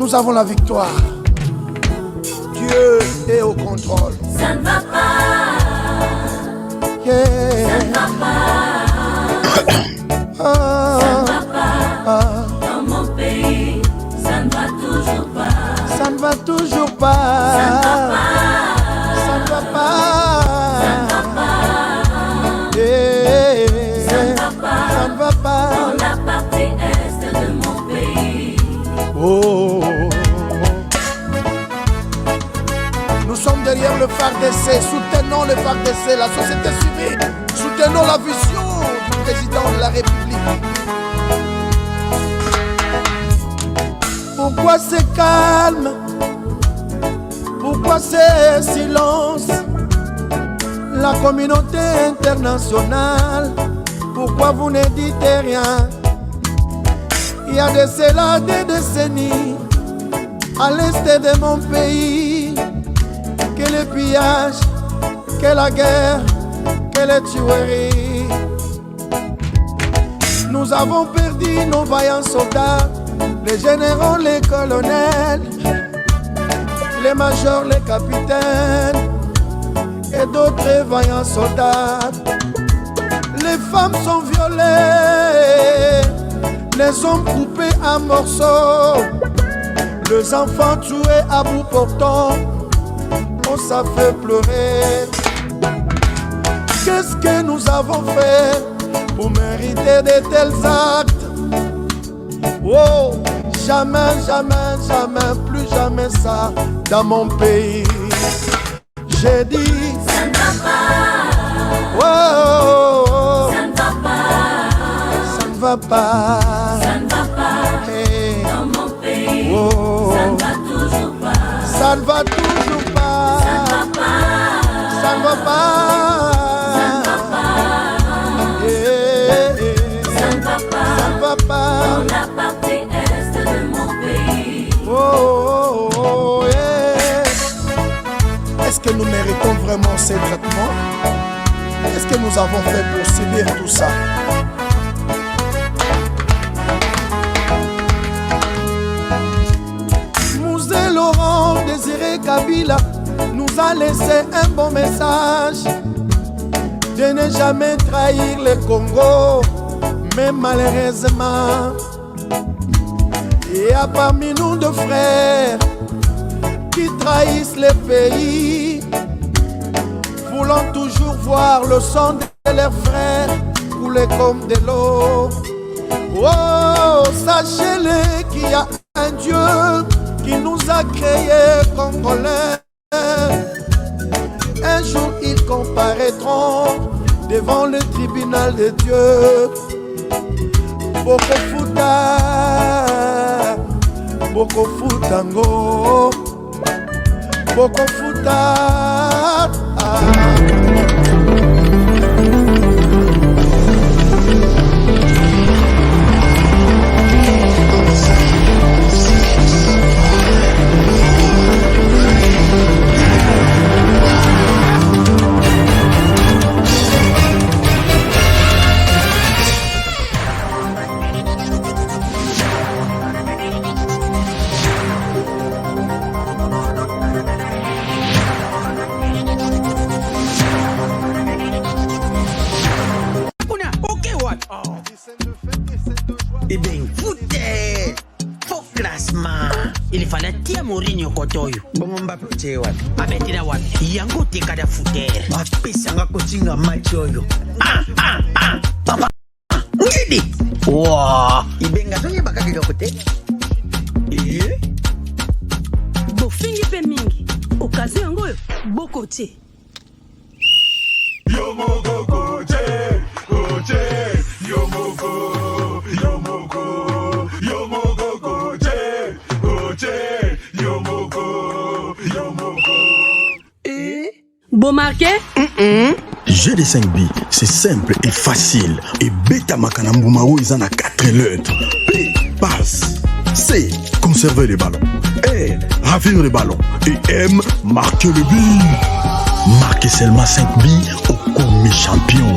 Nous avons la victoire. Dieu est au contrôle. Ça ne va pas. Yeah. Ça ne va pas. Ah. Ça ne va pas. Ah. Dans mon pays, ça ne va toujours pas. Ça ne va toujours pas. Ça ne va pas. Ça ne va pas. Ça ne va pas. Yeah. Ça ne va pas. Ça ne va pas. Dans la partie est de mon pays. Oh. Nous sommes derrière le FARDC. Soutenons le FARDC, la société civile. Soutenons la vision du président de la République. Pourquoi c'est calme? Pourquoi c'est silence? La communauté internationale, pourquoi vous ne dites rien? Il y a de cela des décennies, à l'est de mon pays, que le pillage, que la guerre, que les tueries. Nous avons perdu nos vaillants soldats, les généraux, les colonels, les majors, les capitaines et d'autres vaillants soldats. Les femmes sont violées, les hommes coupés en morceaux, les enfants tués à bout portant. On s'en fait pleurer. Qu'est-ce que nous avons fait pour mériter de tels actes? Oh, jamais, jamais, jamais, plus jamais ça dans mon pays. J'ai dit, ça ne va pas. oh, oh, Ça ne va pas. ça ne va pas. Ça ne va pas. Hey. Dans mon pays, Oh. ça ne va toujours pas. Ça ne va toujours pas. Ça ne va pas. Ça ne va pas. Ça ne va pas. Yeah. Ça ne va pas. Ça ne va pas. Dans la partie est de mon pays. Oh, oh, oh, yeah. Est-ce que nous méritons vraiment ces traitements? Qu'est-ce que nous avons fait pour subir tout ça? Mouzé Laurent Désiré Kabila nous a laissé un bon message de ne jamais trahir le Congo, mais malheureusement il y a parmi nous deux frères qui trahissent le pays, voulant toujours voir le sang de leurs frères couler comme de l'eau. Oh, sachez-le qu'il y a un Dieu qui nous a créés Congolais. Un jour ils comparaîtront devant le tribunal de Dieu. Boko Futa, Boko Futango, Boko Futa. Eh bien, foutez! Faux classement! Il fallait tirer Mourinho kotoyo. Bongo Mbappé uche wapi? Abetira wapi? Yango teka da foutere. Bapesanga kochinga match oyo. Papa! Ngidi! Wow! Ibenga toyeba kaka kote. bofingi pe mingi okazi yango oyo bokotie Bomarqué? GD5B, c'est simple et facile. Et Beta Makanambumao, ils en a 4 lettres. P, passe. C, conserver les ballons. R, ravir les ballons. Et M, marquer le but. Marquez seulement 5 billes au commis champion.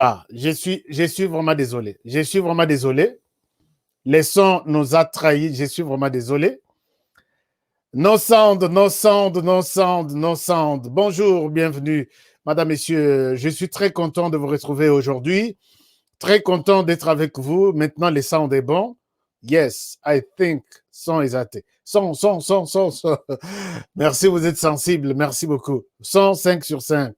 Ah, je suis vraiment désolé. Je suis vraiment désolé. Le son nous a trahis. Je suis vraiment désolé. No sound, no sound, no sound, no sound. Bonjour, bienvenue, madame, messieurs. Je suis très content de vous retrouver aujourd'hui. Très content d'être avec vous. Maintenant, le sound est bon. Yes, I think son is athée. Son. Merci, vous êtes sensible. Merci beaucoup. 5 sur 5.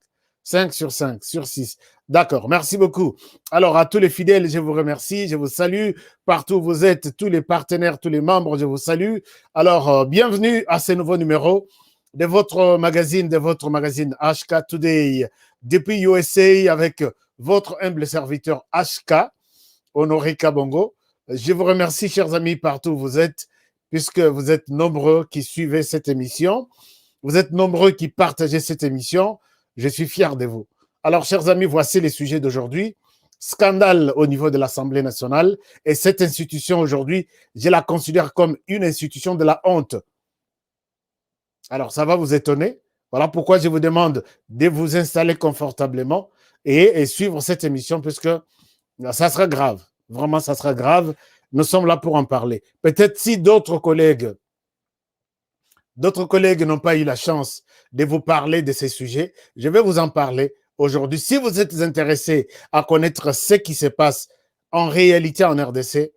5 sur 5, sur 6. D'accord, merci beaucoup. Alors, à tous les fidèles, je vous remercie, je vous salue. Partout où vous êtes, tous les partenaires, tous les membres, je vous salue. Alors, bienvenue à ce nouveau numéro de votre magazine HK Today, depuis USA, avec votre humble serviteur HK, Honoré Kabongo. Je vous remercie, chers amis, partout où vous êtes, puisque vous êtes nombreux qui suivez cette émission. Vous êtes nombreux qui partagez cette émission. Je suis fier de vous. Alors, chers amis, voici les sujets d'aujourd'hui. Scandale au niveau de l'Assemblée nationale. Et cette institution, aujourd'hui, je la considère comme une institution de la honte. Alors, ça va vous étonner. Voilà pourquoi je vous demande de vous installer confortablement et suivre cette émission, puisque ça sera grave. Vraiment, ça sera grave. Nous sommes là pour en parler. Peut-être si d'autres collègues n'ont pas eu la chance de vous parler de ces sujets, je vais vous en parler aujourd'hui. Si vous êtes intéressé à connaître ce qui se passe en réalité en RDC,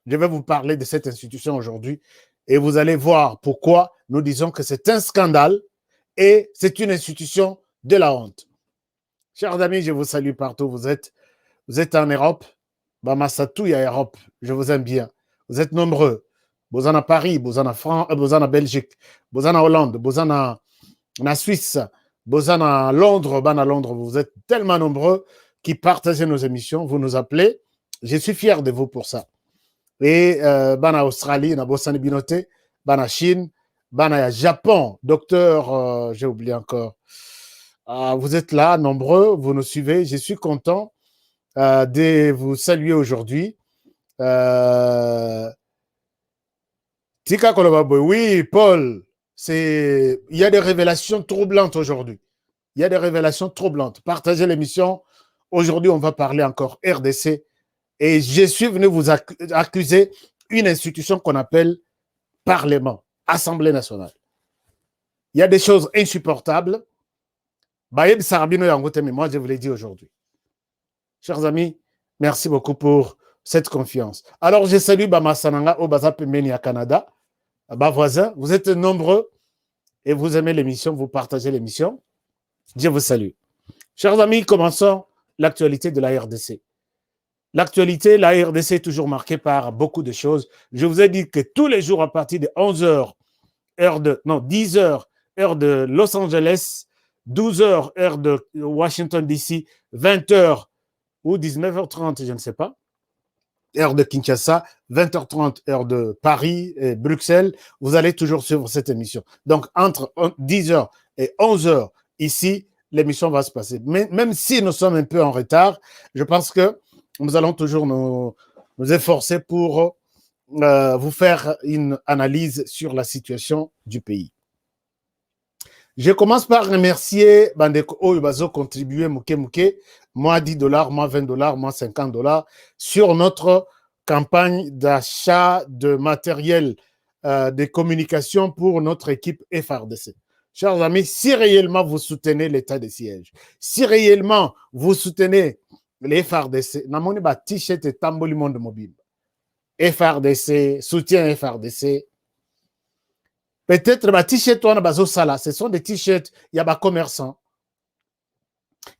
je vais vous parler de cette institution aujourd'hui et vous allez voir pourquoi nous disons que c'est un scandale et c'est une institution de la honte. Chers amis, je vous salue partout où vous êtes. Vous êtes en Europe, Bamasatouya Europe, je vous aime bien. Vous êtes nombreux. Vous en à Paris, vous en à France, vous en à Belgique, vous en à Hollande, vous en à Suisse, vous en à Londres, vous êtes tellement nombreux qui partagent nos émissions, vous nous appelez. Je suis fier de vous pour ça. Et bana Australie, na Bosani Binote, bana Chine, bana Japon, docteur, j'ai oublié encore. Vous êtes là, nombreux, vous nous suivez. Je suis content de vous saluer aujourd'hui. Tika Kolobaboy, oui, Paul, il y a des révélations troublantes aujourd'hui. Il y a des révélations troublantes. Partagez l'émission. Aujourd'hui, on va parler encore RDC. Et je suis venu vous accuser une institution qu'on appelle Parlement, Assemblée nationale. Il y a des choses insupportables. Bayeb Sarabino Yangote, mais moi, je vous l'ai dit aujourd'hui. Chers amis, merci beaucoup pour cette confiance. Alors, je salue Bama Sananga au Bazapemeni à Canada. Bas voisins, vous êtes nombreux et vous aimez l'émission, vous partagez l'émission. Je vous salue. Chers amis, commençons l'actualité de la RDC. L'actualité, la RDC est toujours marquée par beaucoup de choses. Je vous ai dit que tous les jours à partir de 11h, 10h, heure de Los Angeles, 12h, heure de Washington DC, 20h ou 19h30, je ne sais pas, heure de Kinshasa, 20h30, heure de Paris et Bruxelles, vous allez toujours suivre cette émission. Donc, entre 10h et 11h, ici, l'émission va se passer. Mais même si nous sommes un peu en retard, je pense que nous allons toujours nous efforcer pour vous faire une analyse sur la situation du pays. Je commence par remercier Bandeko Oyubazo contribué Mouké, moi $10, moi $20, moi $50 sur notre campagne d'achat de matériel de communication pour notre équipe FRDC. Chers amis, si réellement vous soutenez l'état de siège, si réellement vous soutenez les FRDC, namoni ba t-shirt et tamboli monde mobile. FRDC, soutien FRDC. Peut-être ba t-shirt wana bazo sala, ce sont des t-shirts, il y a des commerçants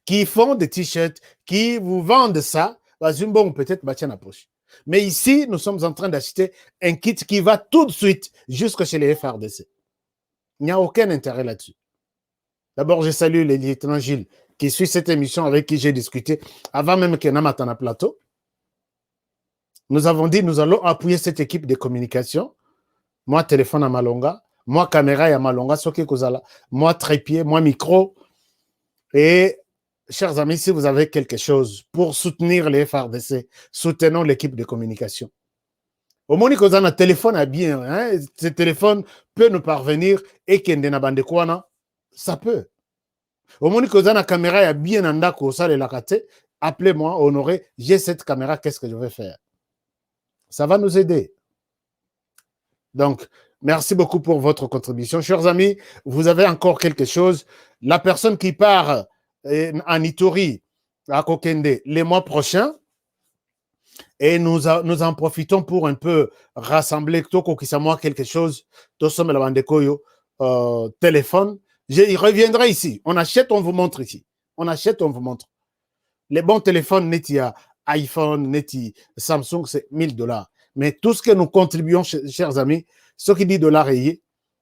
qui font des t-shirts, qui vous vendent ça, bazumbo peut-être ba tiens poche. Mais ici, nous sommes en train d'acheter un kit qui va tout de suite jusque chez les FRDC. Il n'y a aucun intérêt là-dessus. D'abord, je salue le lieutenant Gilles qui suit cette émission avec qui j'ai discuté avant même qu'il y ait un plateau. Nous avons dit nous allons appuyer cette équipe de communication. Moi, téléphone à Malonga. Moi, caméra à Malonga. Moi, trépied. Moi, micro. Et, chers amis, si vous avez quelque chose pour soutenir les FRDC, soutenons l'équipe de communication. Au moins, que vous avez un téléphone à bien, hein, ce téléphone peut nous parvenir et qu'il y ait bande quoi, ça peut. Au moins, que vous avez une caméra à bien en d'accord, ça, les lacate, appelez-moi, Honoré, j'ai cette caméra, qu'est-ce que je vais faire? Ça va nous aider. Donc, merci beaucoup pour votre contribution. Chers amis, vous avez encore quelque chose. La personne qui part en Ituri, à Kokende, les mois prochains, et nous en profitons pour un peu rassembler quelque chose. Téléphone. Il reviendra ici. On achète, on vous montre ici. On achète, on vous montre. Les bons téléphones, net iPhone, net Samsung, c'est $1000. Mais tout ce que nous contribuons, chers amis, ceux qui $10,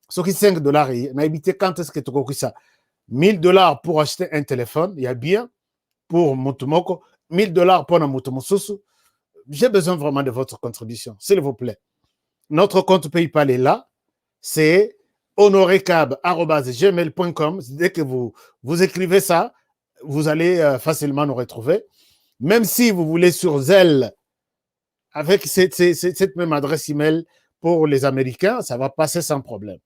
ceux qui $5, n'a évité quand est-ce que tu as ça? $1000 pour acheter un téléphone, il y a bien pour Mutumoko, $1000 pour Mutumosusu. J'ai besoin vraiment de votre contribution, s'il vous plaît. Notre compte PayPal est là, c'est honorecab@gmail.com. Dès que vous écrivez ça, vous allez facilement nous retrouver. Même si vous voulez sur Zelle, avec cette même adresse email pour les Américains, ça va passer sans problème.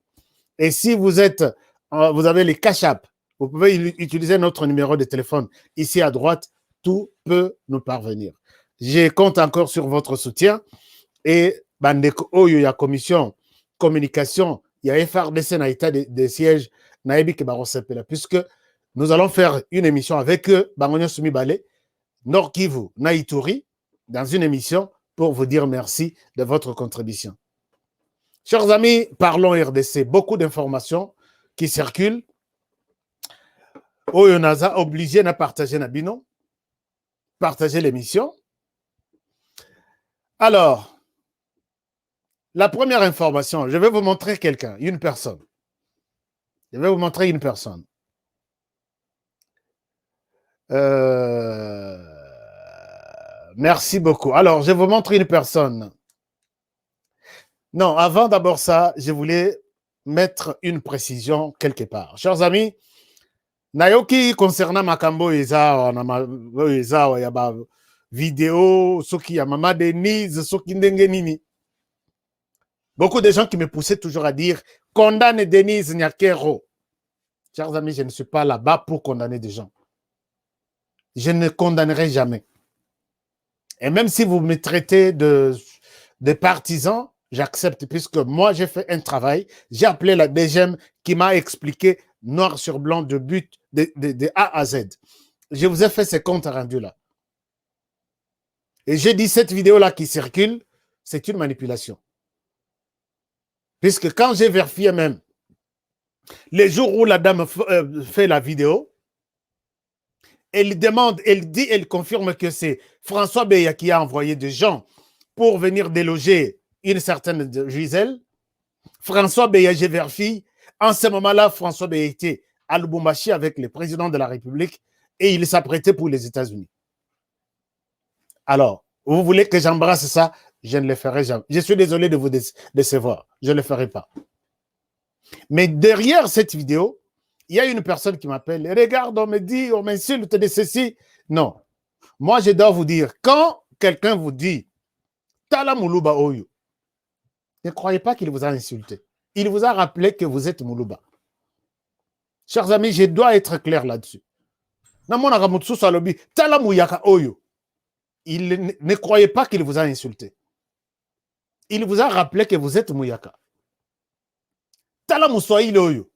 Et si vous avez les Cash App, vous pouvez utiliser notre numéro de téléphone ici à droite, tout peut nous parvenir. Je compte encore sur votre soutien et bandeko oyo ya commission communication, il y a FRDC na état de siège naebi ke barosepela puisque nous allons faire une émission avec eux, Bangonyo Sumi Balé, Nord Kivu, na Ituri, dans une émission pour vous dire merci de votre contribution. Chers amis, parlons RDC, beaucoup d'informations qui circulent. Oyo naza obligé de partager na bino, partager l'émission. Alors, la première information, je vais vous montrer quelqu'un, une personne. Je vais vous montrer une personne. Merci beaucoup. Alors, je vous montre une personne. Non, avant d'abord ça, je voulais mettre une précision quelque part. Chers amis, Nayoki concernant Makambo Eza, Yaba vidéo, ce qui a Mama Denise, ce qui ndengenini. Beaucoup de gens qui me poussaient toujours à dire condamne Denise Nyakero. Chers amis, je ne suis pas là-bas pour condamner des gens. Je ne condamnerai jamais. Et même si vous me traitez de partisans, j'accepte puisque moi j'ai fait un travail. J'ai appelé la DGM qui m'a expliqué noir sur blanc de but de A à Z. Je vous ai fait ces comptes rendus là. Et j'ai dit cette vidéo-là qui circule, c'est une manipulation. Puisque quand j'ai vérifié même, les jours où la dame fait la vidéo, elle demande, elle dit, elle confirme que c'est François Beya qui a envoyé des gens pour venir déloger une certaine Gisèle. François Beya, je vérifie, en ce moment-là, François Beya était à Lubumbashi avec le président de la République et il s'apprêtait pour les États-Unis. Alors, vous voulez que j'embrasse ça? Je ne le ferai jamais. Je suis désolé de vous décevoir. Je ne le ferai pas. Mais derrière cette vidéo, il y a une personne qui m'appelle. Regarde, on me dit, on m'insulte de ceci. Non. Moi, je dois vous dire, quand quelqu'un vous dit Tala Moulouba Oyo, ne croyez pas qu'il vous a insulté. Il vous a rappelé que vous êtes Moulouba. Chers amis, je dois être clair là-dessus. Tala Mouyaka Oyo. Il ne croyait pas qu'il vous a insulté. Il vous a rappelé que vous êtes Mouyaka. Tala Moussoaïl Oyo.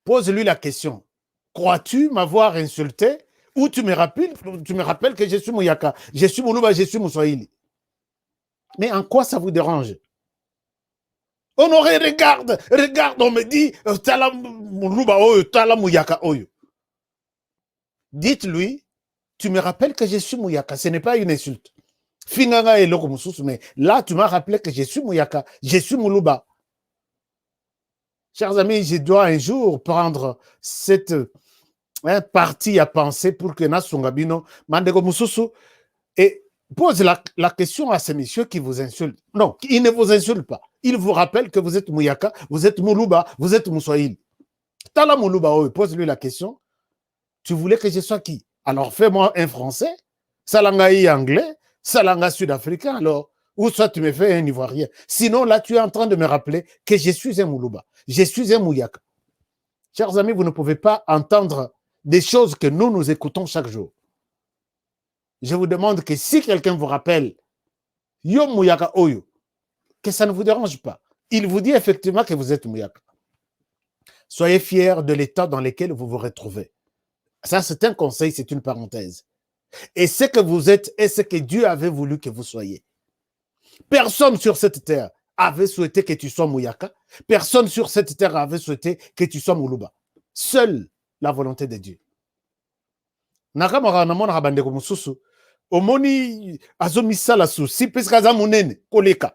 Pose-lui la question. Crois-tu m'avoir insulté ou tu me rappelles que je suis Mouyaka, je suis Moulouba, je suis Moussoaïli. Mais en quoi ça vous dérange? Honoré, regarde, on me dit Tala Moulouba Oyo, Tala Mouyaka Oyo. Dites-lui, tu me rappelles que je suis Mouyaka, ce n'est pas une insulte. Finganga et Loko Moussous, mais là, tu m'as rappelé que je suis Mouyaka, je suis Moulouba. Chers amis, je dois un jour prendre cette partie à penser pour que Nasungabino, Mandego Moussous, et pose la question à ces messieurs qui vous insultent. Non, ils ne vous insultent pas. Ils vous rappellent que vous êtes Mouyaka, vous êtes Moulouba, vous êtes Moussoaïl. Tala Moulouba, pose-lui la question. Tu voulais que je sois qui? Alors fais-moi un français, Salangaï anglais, Salanga sud-africain, alors, ou soit tu me fais un ivoirien. Sinon, là, tu es en train de me rappeler que je suis un Moulouba, je suis un Mouyaka. Chers amis, vous ne pouvez pas entendre des choses que nous écoutons chaque jour. je vous demande que si quelqu'un vous rappelle Yo Mouyaka Oyo, que ça ne vous dérange pas. Il vous dit effectivement que vous êtes Mouyaka. Soyez fiers de l'état dans lequel vous vous retrouvez. Ça, c'est un conseil, c'est une parenthèse. Et ce que vous êtes est ce que Dieu avait voulu que vous soyez. Personne sur cette terre avait souhaité que tu sois Mouyaka. Personne sur cette terre avait souhaité que tu sois Moulouba. Seule la volonté de Dieu. Nakamara namona bandeko mususu omoni azomisala souci puisque aza munene koleka.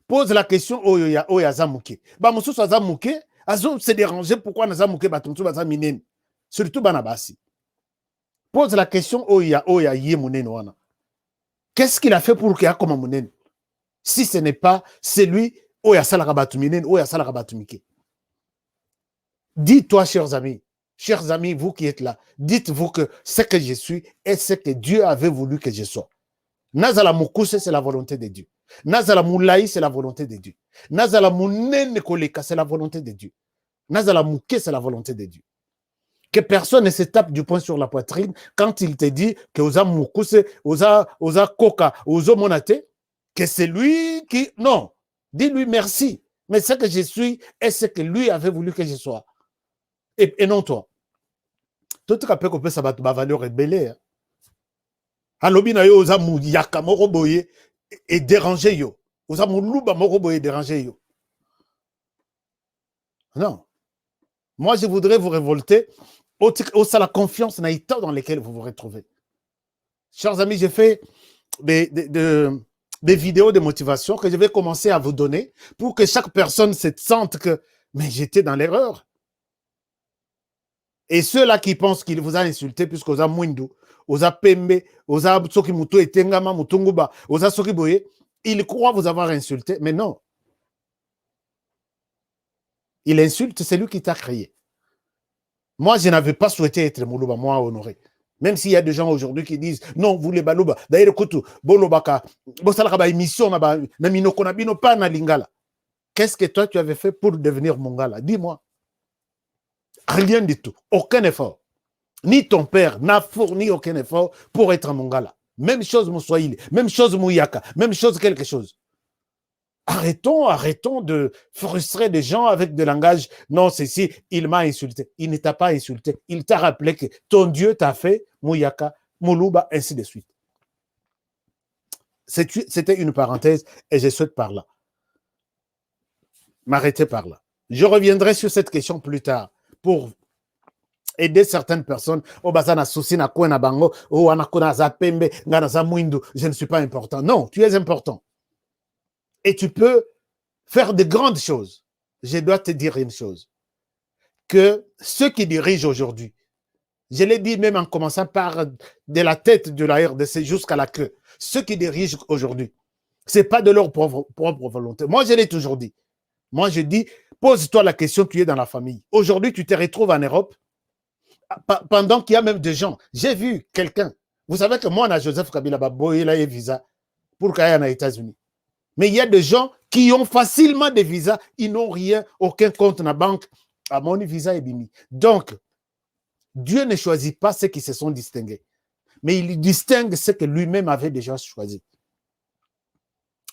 Pose la question oyo aza muke. Ba mususu aza muke, azo se déranger pourquoi naza muke batontu baza minene. Surtout bana basi. Pose la question oyo ye munene wana. Qu'est-ce qu'il a fait pour qu'il y ait comme munene? Si ce n'est pas celui oyo asalaka batu minene, oyo asalaka batu mike. Dites-toi, chers amis, vous qui êtes là, dites-vous que ce que je suis est ce que Dieu avait voulu que je sois. Nazala Mukuse, c'est la volonté de Dieu. Nazala Moulaï, c'est la volonté de Dieu. Nazala Mounene Koleka, c'est la volonté de Dieu. Nazala Mouké, c'est la volonté de Dieu. Que personne ne se tape du poing sur la poitrine quand il te dit que Oza Mukuse, Oza Koka, Ozo Monate, que c'est lui qui... Non, dis-lui merci. Mais ce que je suis est ce que lui avait voulu que je sois. Et non toi. Tout le monde peut savoir que ma valeur est belle. Alobi na yo oza mouyaka moko boye et déranger yo. Oza mouluba moko boye déranger yo. Non. Moi, je voudrais vous révolter au la confiance dans l'état dans lequel vous vous retrouvez. Chers amis, j'ai fait des vidéos de motivation que je vais commencer à vous donner pour que chaque personne se sente que mais j'étais dans l'erreur. Et ceux-là qui pensent qu'il vous a insulté, puisqu'on a Mwindu, on a Pembe, on a Soki Mutu et Tengama, Mutunguba, on a Soki Boye, ils croient vous avoir insulté, mais non. Il insulte celui qui t'a créé. Moi, je n'avais pas souhaité être Moulouba, moi, honoré. Même s'il y a des gens aujourd'hui qui disent non, vous les Balouba, d'ailleurs, écoute, Bolobaka, Bosalakaba émission, Naminoko Nabino, pas na Lingala. Qu'est-ce que toi tu avais fait pour devenir Mongala? Dis-moi. Rien du tout. Aucun effort. Ni ton père n'a fourni aucun effort pour être Mongala. Même chose Moussoïli, même chose Mouyaka, même chose quelque chose. Arrêtons de frustrer des gens avec des langages. Non, ceci, il m'a insulté. Il ne t'a pas insulté. Il t'a rappelé que ton Dieu t'a fait Mouyaka, Moulouba, ainsi de suite. C'était une parenthèse et je souhaite par là m'arrêter par là. Je reviendrai sur cette question plus tard pour aider certaines personnes. Oh, bazana souci na kwen na bango, oh, anakona za pembe, ngana za mwindu, je ne suis pas important. Non, tu es important. Et tu peux faire de grandes choses. Je dois te dire une chose. Que ceux qui dirigent aujourd'hui, je l'ai dit même en commençant par de la tête de la RDC jusqu'à la queue, ceux qui dirigent aujourd'hui, ce n'est pas de leur propre volonté. Moi, je l'ai toujours dit. Moi, je dis, pose-toi la question, tu es dans la famille. Aujourd'hui, tu te retrouves en Europe, pendant qu'il y a même des gens. J'ai vu quelqu'un. Vous savez que moi, on a Joseph Kabila, il a un visa pour qu'il aille aux États-Unis. Mais il y a des gens qui ont facilement des visas, ils n'ont rien, aucun compte dans la banque. À mon visa est bimi. Donc, Dieu ne choisit pas ceux qui se sont distingués, mais il distingue ceux que lui-même avait déjà choisi.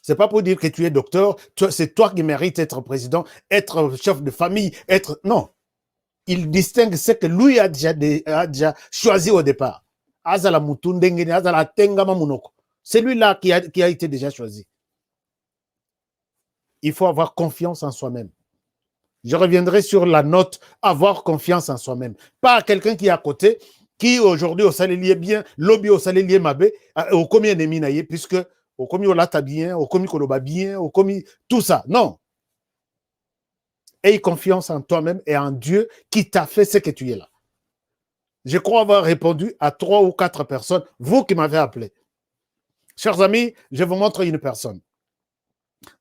Ce n'est pas pour dire que tu es docteur, c'est toi qui mérites d'être président, être chef de famille, être... Non. Il distingue ce que lui a déjà choisi au départ. Azala Mutundengene, Azala Tengama Munoko. C'est lui-là qui a été déjà choisi. Il faut avoir confiance en soi-même. Je reviendrai sur la note avoir confiance en soi-même. Pas quelqu'un qui est à côté, qui aujourd'hui au salé bien, lobby au salé mabé, au commis ennemi naïe, puisque au commis au lata bien, au commis koloba bien, au commis tout ça. Non. Aie confiance en toi-même et en Dieu qui t'a fait ce que tu es là. Je crois avoir répondu à 3 ou 4 personnes, vous qui m'avez appelé. Chers amis, je vous montre une personne.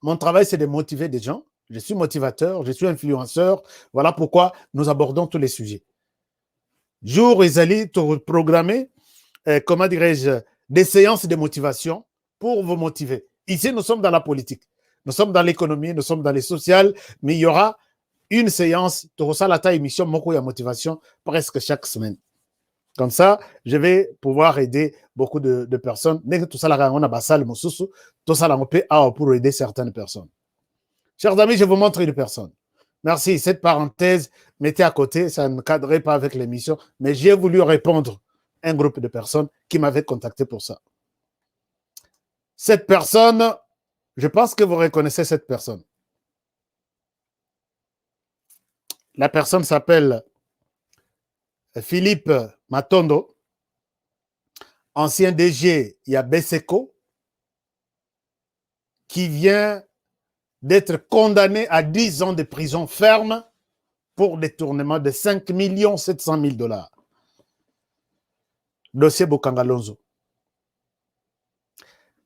Mon travail, c'est de motiver des gens. Je suis motivateur, je suis influenceur. Voilà pourquoi nous abordons tous les sujets. Jour et Zali, programmer, comment dirais-je, des séances de motivation pour vous motiver. Ici, nous sommes dans la politique. Nous sommes dans l'économie, nous sommes dans les sociales, mais il y aura une séance, Torosalata émission, Moko ya motivation, presque chaque semaine. Comme ça, je vais pouvoir aider beaucoup de personnes. Tout ça, on a bassal mosusu, tout ça, on peut pour aider certaines personnes. Chers amis, je vous montre une personne. Merci. Cette parenthèse, mettez à côté, ça ne cadrait pas avec l'émission, mais j'ai voulu répondre à un groupe de personnes qui m'avaient contacté pour ça. Cette personne, je pense que vous reconnaissez cette personne. La personne s'appelle Philippe Matondo, ancien DG Yabeseko, qui vient d'être condamné à 10 ans de prison ferme pour détournement de 5 700 000 $. Dossier Bokangalonzo.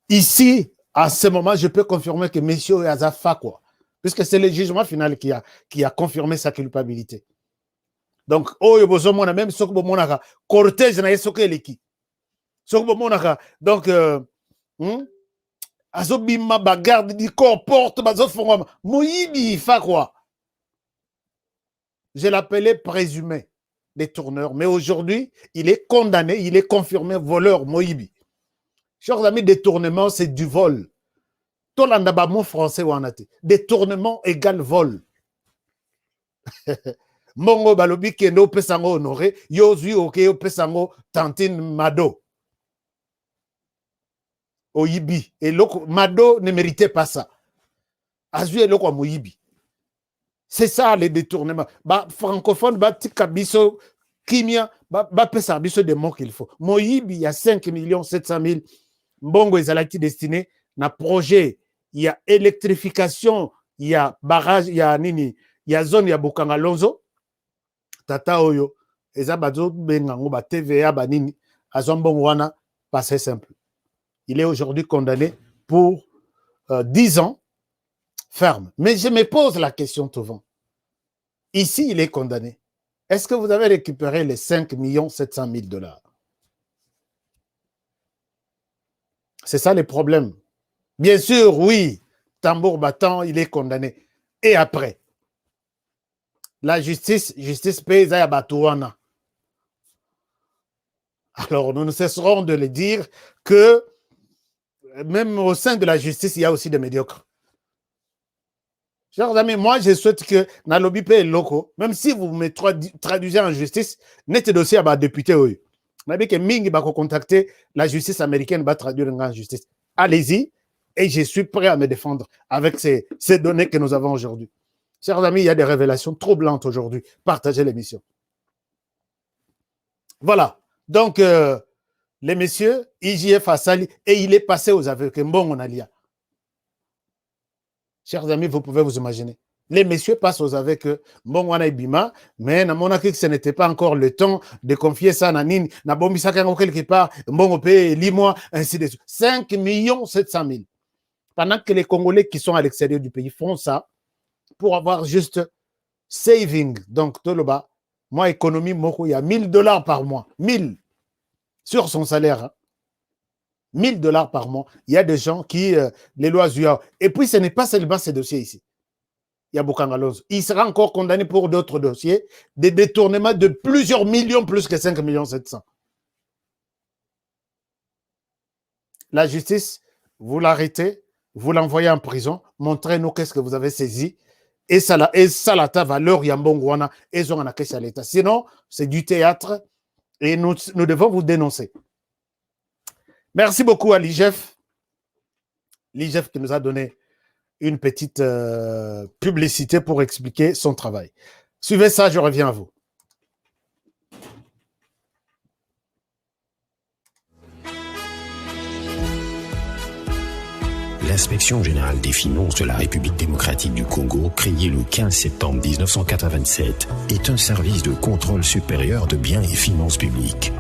Ici, à ce moment, je peux confirmer que M. Azafa, quoi, puisque c'est le jugement final qui a confirmé sa culpabilité. Donc, même ce que cortège na yeso ke leki. Donc, azobima bagarde di comporte bazofongoma. Moyibi fa quoi. Je l'appelais présumé détourneur, mais aujourd'hui, il est condamné, il est confirmé voleur Moyibi. Chers amis, détournement, c'est du vol. Tolanda ba mot français ou anate. Détournement égale vol. Mongo balobi kendo pesango honoré, yozui oke pesango tantine mado. Oyibi. Et loko, mado ne méritait pas ça. Azui et loko moyibi. C'est ça les détournements. Ba francophone, ba tika biso kimia, ba pesa biso des mots qu'il faut. Moyibi, il y a 5 700 000. Mbongo ezalaki destiné na projet. Il y a électrification, il y a barrage, il y a nini, il y a zone, il y a Bokangalonzo. Tata Oyo, eza bazo bengango ba TVA ba nini, azombongo wana, passé simple. Il est aujourd'hui condamné pour 10 ans ferme. Mais je me pose la question souvent. Ici, il est condamné. Est-ce que vous avez récupéré les 5 700 000 $? C'est ça le problème. Bien sûr, oui, tambour battant, il est condamné. Et après, la justice pèse à Batouana. Alors, nous ne cesserons de le dire que même au sein de la justice, il y a aussi des médiocres. Chers amis, moi, je souhaite que dans le lobby loco, même si vous me traduisez en justice, net dossier à député. Vous savez que Ming va contacter la justice américaine, va traduire en justice. Allez-y, et je suis prêt à me défendre avec ces données que nous avons aujourd'hui. Chers amis, il y a des révélations troublantes aujourd'hui. Partagez l'émission. Voilà. Donc, les messieurs, IJF a sali et il est passé aux aveux que bon on a lié. Chers amis, vous pouvez vous imaginer. Les messieurs passent aux aveux que bon on a bima, mais na mon que ce n'était pas encore le temps de confier ça à Nini, na bombi ça quelque part, bon on paye 10 mois, ainsi de suite. 5 700 000. Pendant que les Congolais qui sont à l'extérieur du pays font ça, pour avoir juste saving. Donc, Toloba, moi, économie, il y a 1 000 $ par mois. 1000 sur son salaire. Hein. 1 000 $ par mois. Il y a des gens qui, les lois Zuyao. Et puis, ce n'est pas seulement ces dossiers ici. Il y a Bokangalonzo. Il sera encore condamné pour d'autres dossiers, des détournements de plusieurs millions, plus que 5 700 000. La justice, vous l'arrêtez, vous l'envoyez en prison, montrez-nous qu'est-ce que vous avez saisi. Et ça la ta valeur yambongwana et zon na à l'État. Sinon, c'est du théâtre et nous devons vous dénoncer. Merci beaucoup à l'IGF. L'IGF qui nous a donné une petite publicité pour expliquer son travail. Suivez ça, je reviens à vous. L'Inspection générale des finances de la République démocratique du Congo, créée le 15 septembre 1987, est un service de contrôle supérieur de biens et finances publiques.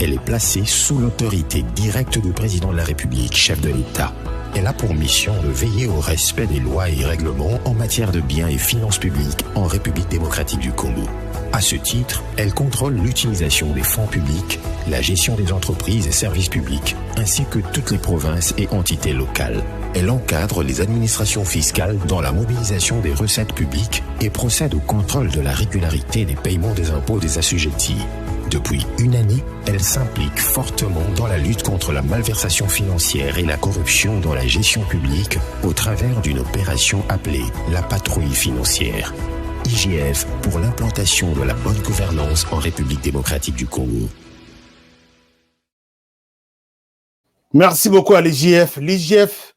Elle est placée sous l'autorité directe du président de la République, chef de l'État. Elle a pour mission de veiller au respect des lois et règlements en matière de biens et finances publiques en République démocratique du Congo. À ce titre, elle contrôle l'utilisation des fonds publics, la gestion des entreprises et services publics, ainsi que toutes les provinces et entités locales. Elle encadre les administrations fiscales dans la mobilisation des recettes publiques et procède au contrôle de la régularité des paiements des impôts des assujettis. Depuis une année, elle s'implique fortement dans la lutte contre la malversation financière et la corruption dans la gestion publique au travers d'une opération appelée la patrouille financière. IGF pour l'implantation de la bonne gouvernance en République démocratique du Congo. Merci beaucoup à l'IGF. L'IGF,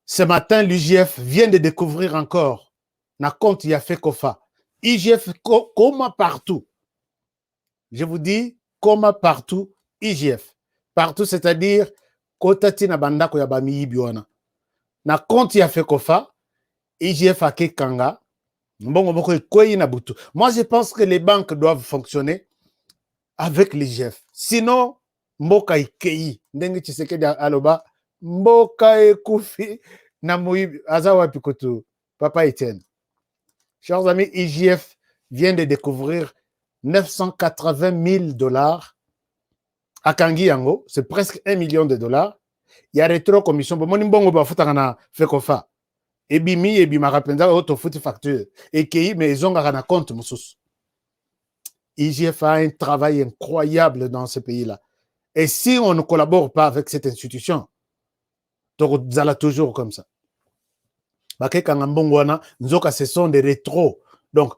ce matin, l'IGF vient de découvrir encore na compte Yafé Kofa. IGF, comme partout. Je vous dis, comme partout, IGF. Partout, c'est-à-dire, Kotati na bandako ya bami biwana. Na compte Yafé Kofa, IGF a Kanga. Moi, je pense que les banques doivent fonctionner avec l'IGF. Sinon, Mboka Ikei, Ndenge Tshisekedi aloba, Mboka Ekufi, Namoui, Azawa Pikoto, Papa Etienne. Chers amis, IGF vient de découvrir 980 000 dollars à Kangi Yango, c'est presque 1 million de dollars. Il y a rétro-commission. Bon, mon bongo ba futanga fekofa. Ebimi, ebima rapenza, auto futi facture. Et qui, mais ils ont un compte, moussous. IGF a un travail incroyable dans ce pays-là. Et si on ne collabore pas avec cette institution, vous allez toujours comme ça. Ce sont des rétros. Donc,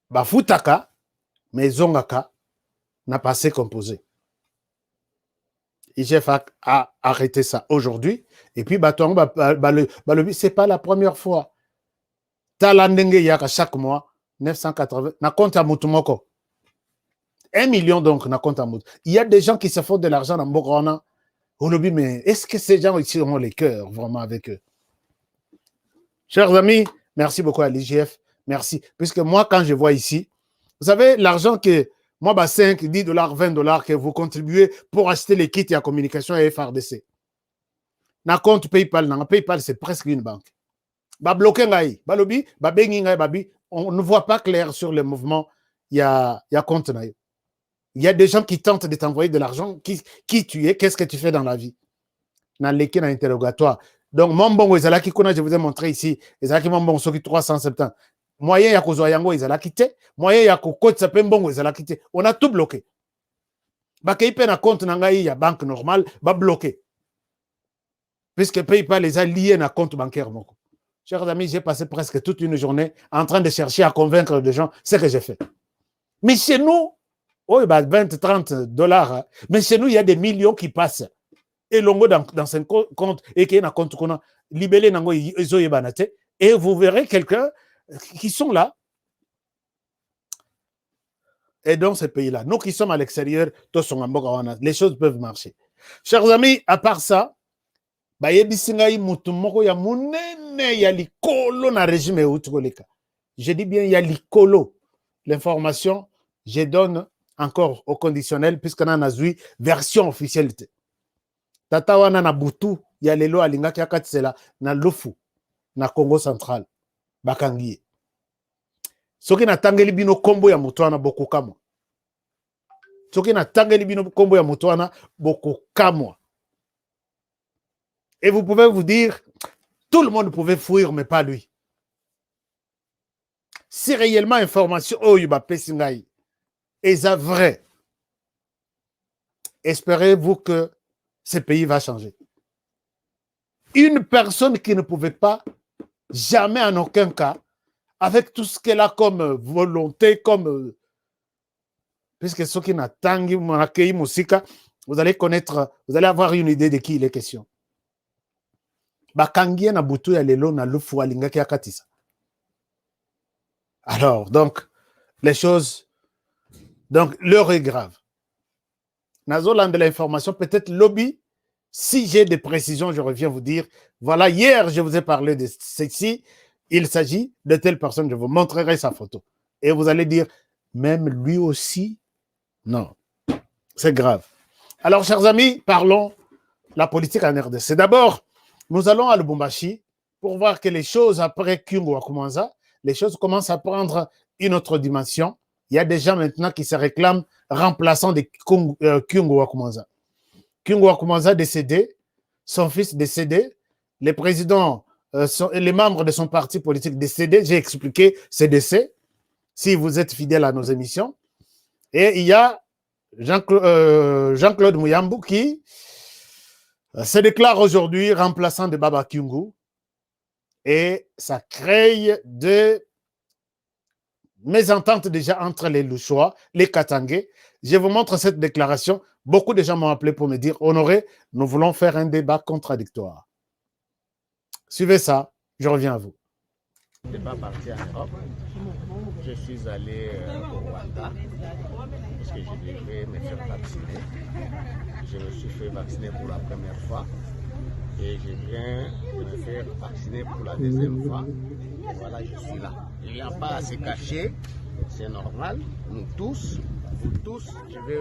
Bafutaka, mais Zongaka n'a pas assez composé. IGF a arrêté ça aujourd'hui. Et puis, c'est pas la première fois. Talandenge yaka chaque mois, 980, na compte à Mutumoko. 1 million donc, na compte à Mutumoko. Il y a des gens qui se font de l'argent dans Mbogona. Mais est-ce que ces gens ici ont les cœurs vraiment avec eux? Chers amis, merci beaucoup à l'IGF. Merci. Puisque moi, quand je vois ici, vous savez, l'argent que moi, 5, 10 dollars, 20 dollars que vous contribuez pour acheter les kits et la communication à FRDC. Na compte PayPal, PayPal, c'est presque une banque. On ne voit pas clair sur le mouvement. Il y a compte. Il y a des gens qui tentent de t'envoyer de l'argent. Qui tu es? Qu'est-ce que tu fais dans la vie? Dans l'équipe interrogatoire. Donc, mon bon, je vous ai montré ici. Mon bon, 370. Moyen ya kozwa yango ezala kité, moyen ya kokotsa pe mbongo ezala kité. On a tout bloqué. Bakei pe na compte na ngai ya banque normale ba bloqué. Puisque PayPal les a liés na compte bancaire moko. Chers amis, j'ai passé presque toute une journée en train de chercher à convaincre des gens ce que j'ai fait. Mais chez nous, 20, 30 dollars, mais chez nous, il y a des millions qui passent. Et l'ongo dans ce compte, et qui est dans compte qu'on a libellé et vous verrez quelqu'un qui sont là. Et dans ce pays-là, nous qui sommes à l'extérieur, les choses peuvent marcher. Chers amis, à part ça, je dis bien, il y a l'icolo. L'information, je donne encore au conditionnel, puisqu'on a une version officielle. Tata wana na butu, il y a les lois alingaki akatsela na lofu, na Congo central, bakangiye. Soki na tangeli bino kombo ya mutuana boko kamwa. Soki na tangeli bino kombo ya mutuana boko kamwa. Et vous pouvez vous dire, tout le monde pouvait fuir, mais pas lui. Si réellement information, oh, yuba pesingai, est vrai, espérez-vous que ce pays va changer. Une personne qui ne pouvait pas, jamais en aucun cas, avec tout ce qu'elle a comme volonté, comme... Puisque ce qui n'a tangi, vous allez connaître, vous allez avoir une idée de qui il est question. Alors, donc, les choses, donc, l'heure est grave. Nazoland de l'information, peut-être lobby, si j'ai des précisions, je reviens vous dire, voilà, hier, je vous ai parlé de ceci, il s'agit de telle personne, je vous montrerai sa photo. Et vous allez dire, même lui aussi, non, c'est grave. Alors, chers amis, parlons de la politique en RDC. D'abord, nous allons à Lubumbashi pour voir que les choses après Kyungu Wakumanza, les choses commencent à prendre une autre dimension. Il y a des gens maintenant qui se réclament remplaçant de Kyungu Wakumanza. Kyungu Wakumanza décédé, son fils décédé, les présidents, les membres de son parti politique décédés. J'ai expliqué ces décès, si vous êtes fidèles à nos émissions. Et il y a Jean-Claude Muyambo qui se déclare aujourd'hui remplaçant de Baba Kyungu et ça crée des mésententes déjà entre les Louchois, les Katangais. Je vous montre cette déclaration. Beaucoup de gens m'ont appelé pour me dire « Honoré, nous voulons faire un débat contradictoire. » Suivez ça, je reviens à vous. Je n'ai pas parti en Europe. Je suis allé au Rwanda parce que je devais me faire vacciner. Je me suis fait vacciner pour la première fois et je viens de me faire vacciner pour la deuxième fois. Et voilà, je suis là. Il n'y a pas à se cacher, c'est normal. Nous tous, vous tous, je vais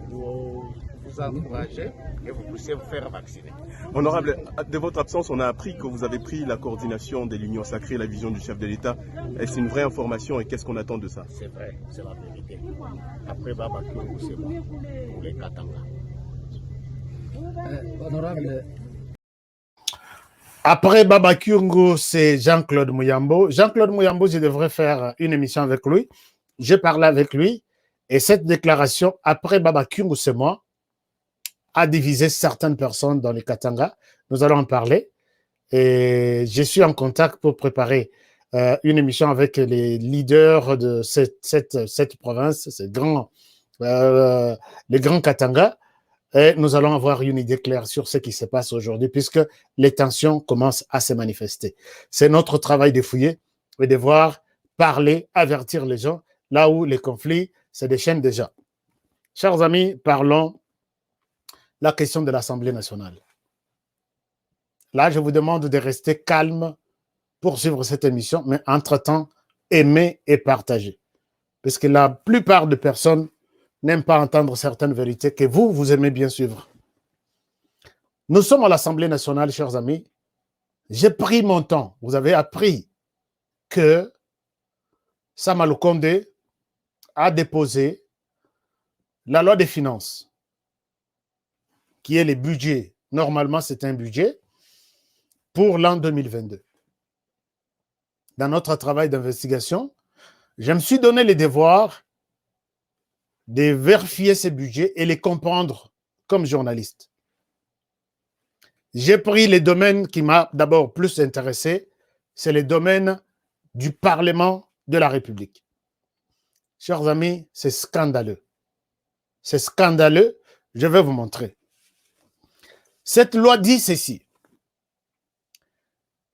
vous encourager et vous puissiez vous faire vacciner. Honorable, de votre absence, on a appris que vous avez pris la coordination de l'Union sacrée, la vision du chef de l'État. Est-ce une vraie information et qu'est-ce qu'on attend de ça? C'est vrai, c'est la vérité. Après Baba Kyungu, c'est moi, pour les Katanga. Honorable. Après Baba Kyungu, c'est Jean-Claude Muyambo. Jean-Claude Muyambo, je devrais faire une émission avec lui. J'ai parlé avec lui et cette déclaration, après Baba Kyungu, c'est moi, a divisé certaines personnes dans les Katanga. Nous allons en parler. Et je suis en contact pour préparer une émission avec les leaders de cette province, les grands Katanga. Et nous allons avoir une idée claire sur ce qui se passe aujourd'hui, puisque les tensions commencent à se manifester. C'est notre travail de fouiller et de voir, parler, avertir les gens, là où les conflits se déchaînent déjà. Chers amis, parlons la question de l'Assemblée nationale. Là, je vous demande de rester calme pour suivre cette émission, mais entre-temps, aimer et partager. Parce que la plupart des personnes n'aiment pas entendre certaines vérités que vous aimez bien suivre. Nous sommes à l'Assemblée nationale, chers amis. J'ai pris mon temps. Vous avez appris que Sama Lukonde a déposé la loi des finances, qui est le budget. Normalement, c'est un budget pour l'an 2022. Dans notre travail d'investigation, je me suis donné le devoir de vérifier ces budgets et les comprendre comme journaliste. J'ai pris les domaines qui m'ont d'abord plus intéressé, c'est les domaines du Parlement de la République. Chers amis, c'est scandaleux. C'est scandaleux, je vais vous montrer. Cette loi dit ceci.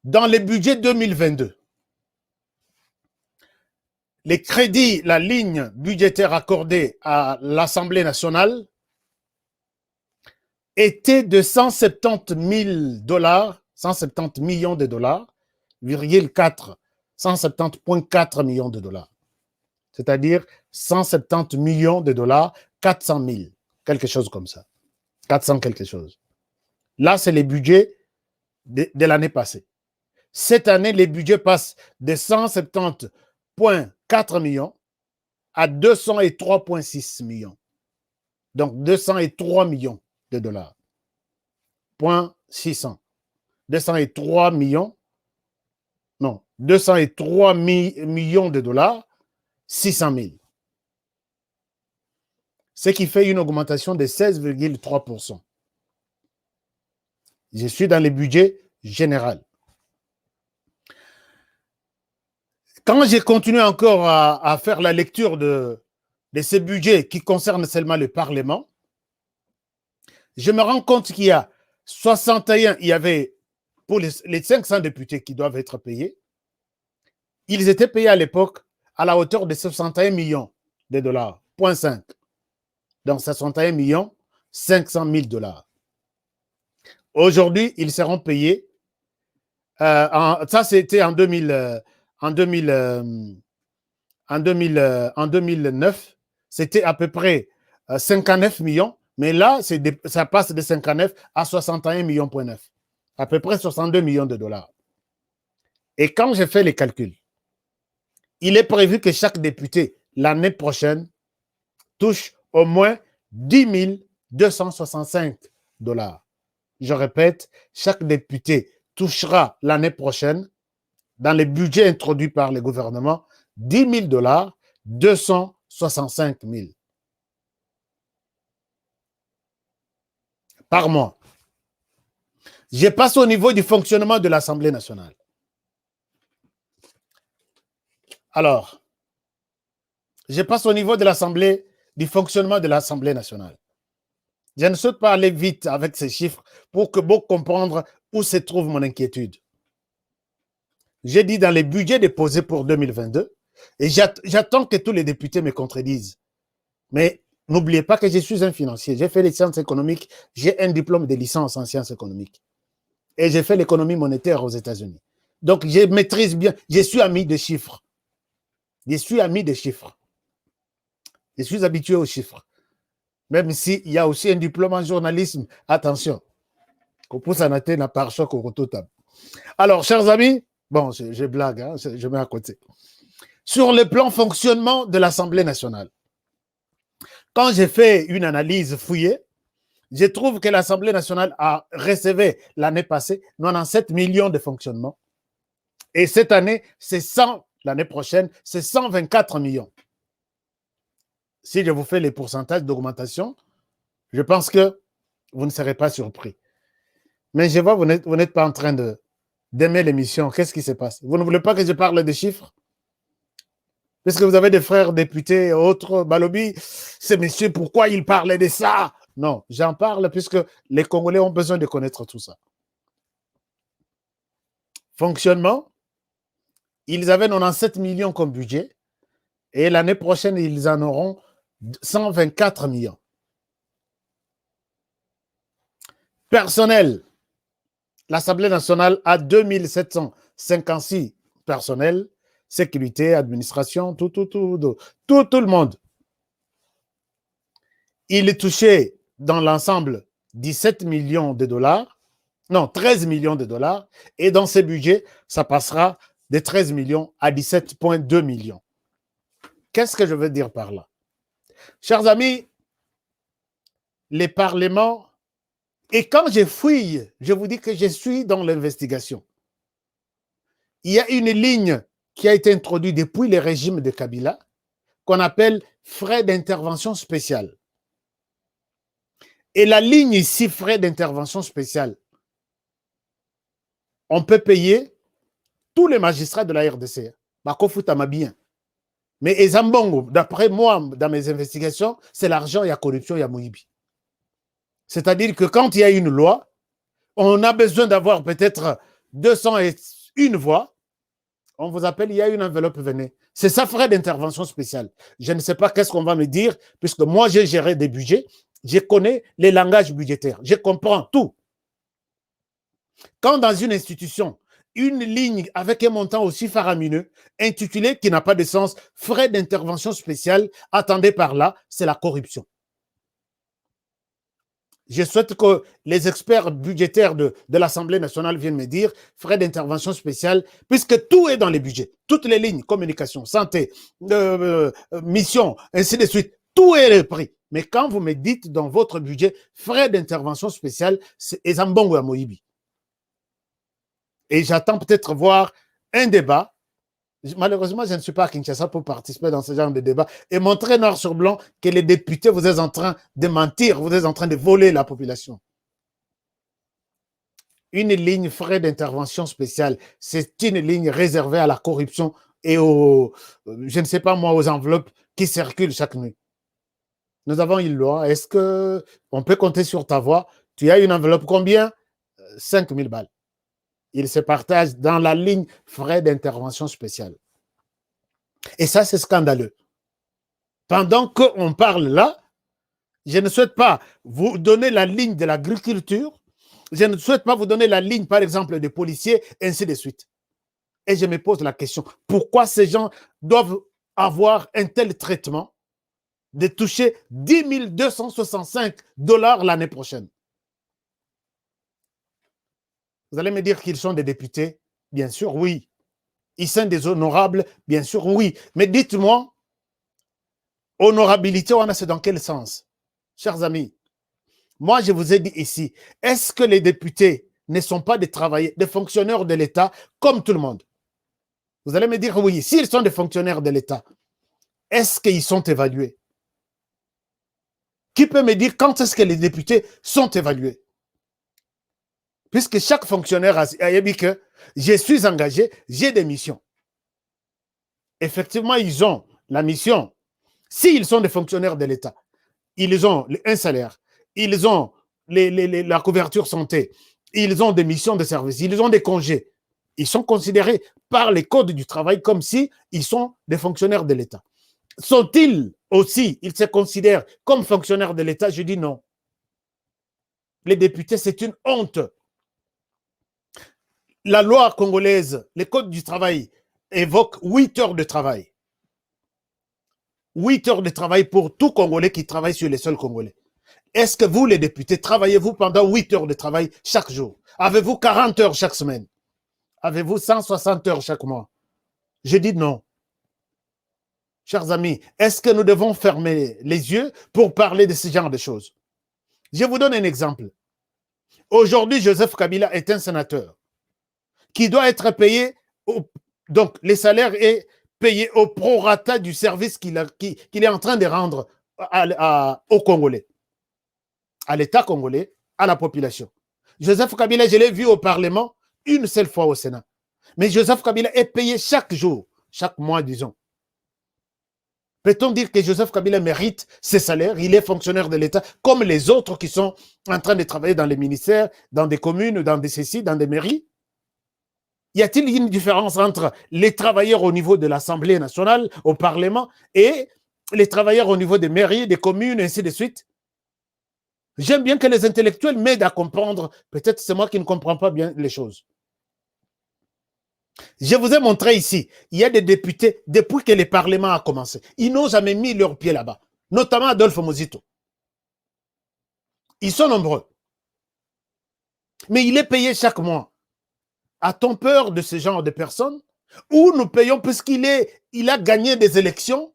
Dans le budget 2022, les crédits, la ligne budgétaire accordée à l'Assemblée nationale était de 170 000 dollars, 170 millions de dollars, 170,4 millions de dollars. C'est-à-dire 170 millions de dollars, 400 000, quelque chose comme ça. 400 quelque chose. Là, c'est les budgets de l'année passée. Cette année, les budgets passent de 170,4 millions à 203,6 millions. Donc, 203 millions de dollars. Point 600. 203 millions. Non, 203 millions de dollars, 600 000. Ce qui fait une augmentation de 16,3%. Je suis dans le budget général. Quand j'ai continué encore à faire la lecture de ces budgets qui concernent seulement le Parlement, je me rends compte qu'il y a 61, il y avait pour les 500 députés qui doivent être payés, ils étaient payés à l'époque à la hauteur de 61 millions de dollars, 0,5. Donc 61 millions 500 000 dollars. Aujourd'hui, ils seront payés, ça c'était en 2009, c'était à peu près 59 millions, mais là, ça passe de 59 à 61 millions, à peu près 62 millions de dollars. Et quand j'ai fait les calculs, il est prévu que chaque député, l'année prochaine, touche au moins 10 265 dollars. Je répète, chaque député touchera l'année prochaine, dans les budgets introduits par le gouvernement, 10 000 dollars, 265 000. par mois. Je passe au niveau du fonctionnement de l'Assemblée nationale. Alors, je passe au niveau de l'Assemblée, du fonctionnement de l'Assemblée nationale. Je ne souhaite pas aller vite avec ces chiffres pour que vous compreniez où se trouve mon inquiétude. J'ai dit dans les budgets déposés pour 2022, et j'attends que tous les députés me contredisent. Mais n'oubliez pas que je suis un financier. J'ai fait les sciences économiques, j'ai un diplôme de licence en sciences économiques. Et j'ai fait l'économie monétaire aux États-Unis. Donc, je maîtrise bien, je suis ami des chiffres. Je suis ami des chiffres. Je suis habitué aux chiffres. Même s'il y a aussi un diplôme en journalisme, attention. Alors, chers amis, bon, je blague, hein, je mets à côté. Sur le plan fonctionnement de l'Assemblée nationale, quand j'ai fait une analyse fouillée, je trouve que l'Assemblée nationale a recevé l'année passée 97 millions de fonctionnement. Et cette année, c'est 100, l'année prochaine, c'est 124 millions. Si je vous fais les pourcentages d'augmentation, je pense que vous ne serez pas surpris. Mais je vois, vous n'êtes pas en train d'aimer l'émission. Qu'est-ce qui se passe? Vous ne voulez pas que je parle des chiffres? Puisque vous avez des frères députés et autres, Balobi, c'est monsieur, pourquoi il parlait de ça? Non, j'en parle puisque les Congolais ont besoin de connaître tout ça. Fonctionnement, ils avaient 97 millions comme budget et l'année prochaine, ils en auront 124 millions. Personnel, l'Assemblée nationale a 2756 personnels, sécurité, administration, tout le monde. Il est touché dans l'ensemble 17 millions de dollars, non, 13 millions de dollars, et dans ces budgets, ça passera de 13 millions à 17,2 millions. Qu'est-ce que je veux dire par là? Chers amis, les parlements, et quand je fouille, je vous dis que je suis dans l'investigation. Il y a une ligne qui a été introduite depuis le régime de Kabila, qu'on appelle frais d'intervention spéciale. Et la ligne ici, frais d'intervention spéciale, on peut payer tous les magistrats de la RDC. bien. Mais Ezambongo, d'après moi, dans mes investigations, c'est l'argent, il y a corruption, il y a Moïbi. C'est-à-dire que quand il y a une loi, on a besoin d'avoir peut-être 201 voix. On vous appelle, il y a une enveloppe, venez. C'est ça, frais d'intervention spéciale. Je ne sais pas qu'est-ce qu'on va me dire, puisque moi, j'ai géré des budgets. Je connais les langages budgétaires. Je comprends tout. Quand dans une institution, une ligne avec un montant aussi faramineux, intitulé qui n'a pas de sens, frais d'intervention spéciale, attendez par là, c'est la corruption. Je souhaite que les experts budgétaires de l'Assemblée nationale viennent me dire frais d'intervention spéciale, puisque tout est dans les budgets. Toutes les lignes, communication, santé, mission, ainsi de suite, tout est repris. Mais quand vous me dites dans votre budget frais d'intervention spéciale, c'est Ezambongo à Moïbi. Et j'attends peut-être voir un débat. Malheureusement, je ne suis pas à Kinshasa pour participer dans ce genre de débat et montrer noir sur blanc que les députés, vous êtes en train de mentir, vous êtes en train de voler la population. Une ligne frais d'intervention spéciale, c'est une ligne réservée à la corruption et aux, je ne sais pas moi, aux enveloppes qui circulent chaque nuit. Nous avons une loi. Est-ce qu'on peut compter sur ta voix? Tu as une enveloppe combien? 5 000 balles. Il se partage dans la ligne frais d'intervention spéciale. Et ça, c'est scandaleux. Pendant qu'on parle là, je ne souhaite pas vous donner la ligne de l'agriculture, je ne souhaite pas vous donner la ligne, par exemple, des policiers, ainsi de suite. Et je me pose la question, pourquoi ces gens doivent avoir un tel traitement de toucher 10 265 $ l'année prochaine? Vous allez me dire qu'ils sont des députés? Bien sûr, oui. Ils sont des honorables? Bien sûr, oui. Mais dites-moi, honorabilité, on a c'est dans quel sens? Chers amis, moi je vous ai dit ici, est-ce que les députés ne sont pas des travailleurs, des fonctionnaires de l'État comme tout le monde? Vous allez me dire oui. S'ils sont des fonctionnaires de l'État, est-ce qu'ils sont évalués? Qui peut me dire quand est-ce que les députés sont évalués? Puisque chaque fonctionnaire a dit que je suis engagé, j'ai des missions. Effectivement, ils ont la mission. S'ils sont des fonctionnaires de l'État, ils ont un salaire, ils ont la couverture santé, ils ont des missions de service, ils ont des congés. Ils sont considérés par les codes du travail comme si ils sont des fonctionnaires de l'État. Sont-ils aussi, ils se considèrent comme fonctionnaires de l'État? Je dis non. Les députés, c'est une honte. La loi congolaise, les codes du travail évoquent 8 heures de travail. 8 heures de travail pour tout Congolais qui travaille sur les sols congolais. Est-ce que vous, les députés, travaillez-vous pendant 8 heures de travail chaque jour? Avez-vous 40 heures chaque semaine? Avez-vous 160 heures chaque mois? Je dis non. Chers amis, est-ce que nous devons fermer les yeux pour parler de ce genre de choses? Je vous donne un exemple. Aujourd'hui, Joseph Kabila est un sénateur qui doit être payé, donc les salaires est payé au prorata du service qu'il est en train de rendre aux Congolais, à l'État congolais, à la population. Joseph Kabila, je l'ai vu au Parlement une seule fois au Sénat. Mais Joseph Kabila est payé chaque jour, chaque mois, disons. Peut-on dire que Joseph Kabila mérite ses salaires? Il est fonctionnaire de l'État, comme les autres qui sont en train de travailler dans les ministères, dans des communes, dans des CECI, dans des mairies? Y a-t-il une différence entre les travailleurs au niveau de l'Assemblée nationale, au Parlement, et les travailleurs au niveau des mairies, des communes, et ainsi de suite? J'aime bien que les intellectuels m'aident à comprendre. Peut-être c'est moi qui ne comprends pas bien les choses. Je vous ai montré ici, il y a des députés, depuis que le Parlement a commencé, ils n'ont jamais mis leurs pieds là-bas, notamment Adolphe Mozito. Ils sont nombreux. Mais il est payé chaque mois. A-t-on peur de ce genre de personnes? Ou nous payons puisqu'il a gagné des élections,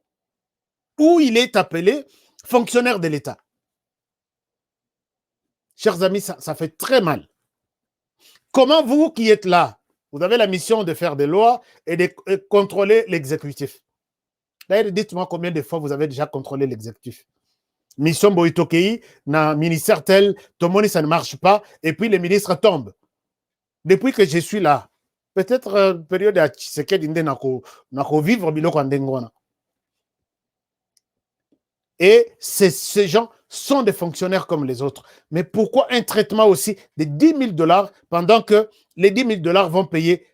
ou il est appelé fonctionnaire de l'État? Chers amis, ça fait très mal. Comment vous qui êtes là, vous avez la mission de faire des lois et de contrôler l'exécutif? D'ailleurs, dites-moi combien de fois vous avez déjà contrôlé l'exécutif. Mission Boitokei, dans ministère tel, tout le monde, ça ne marche pas, et puis les ministres tombent. Depuis que je suis là, peut-être période à Tshisekedi nako vivre biloko ndengona. Et ces gens sont des fonctionnaires comme les autres. Mais pourquoi un traitement aussi de 10 000 $ pendant que les 10 000 $ vont payer,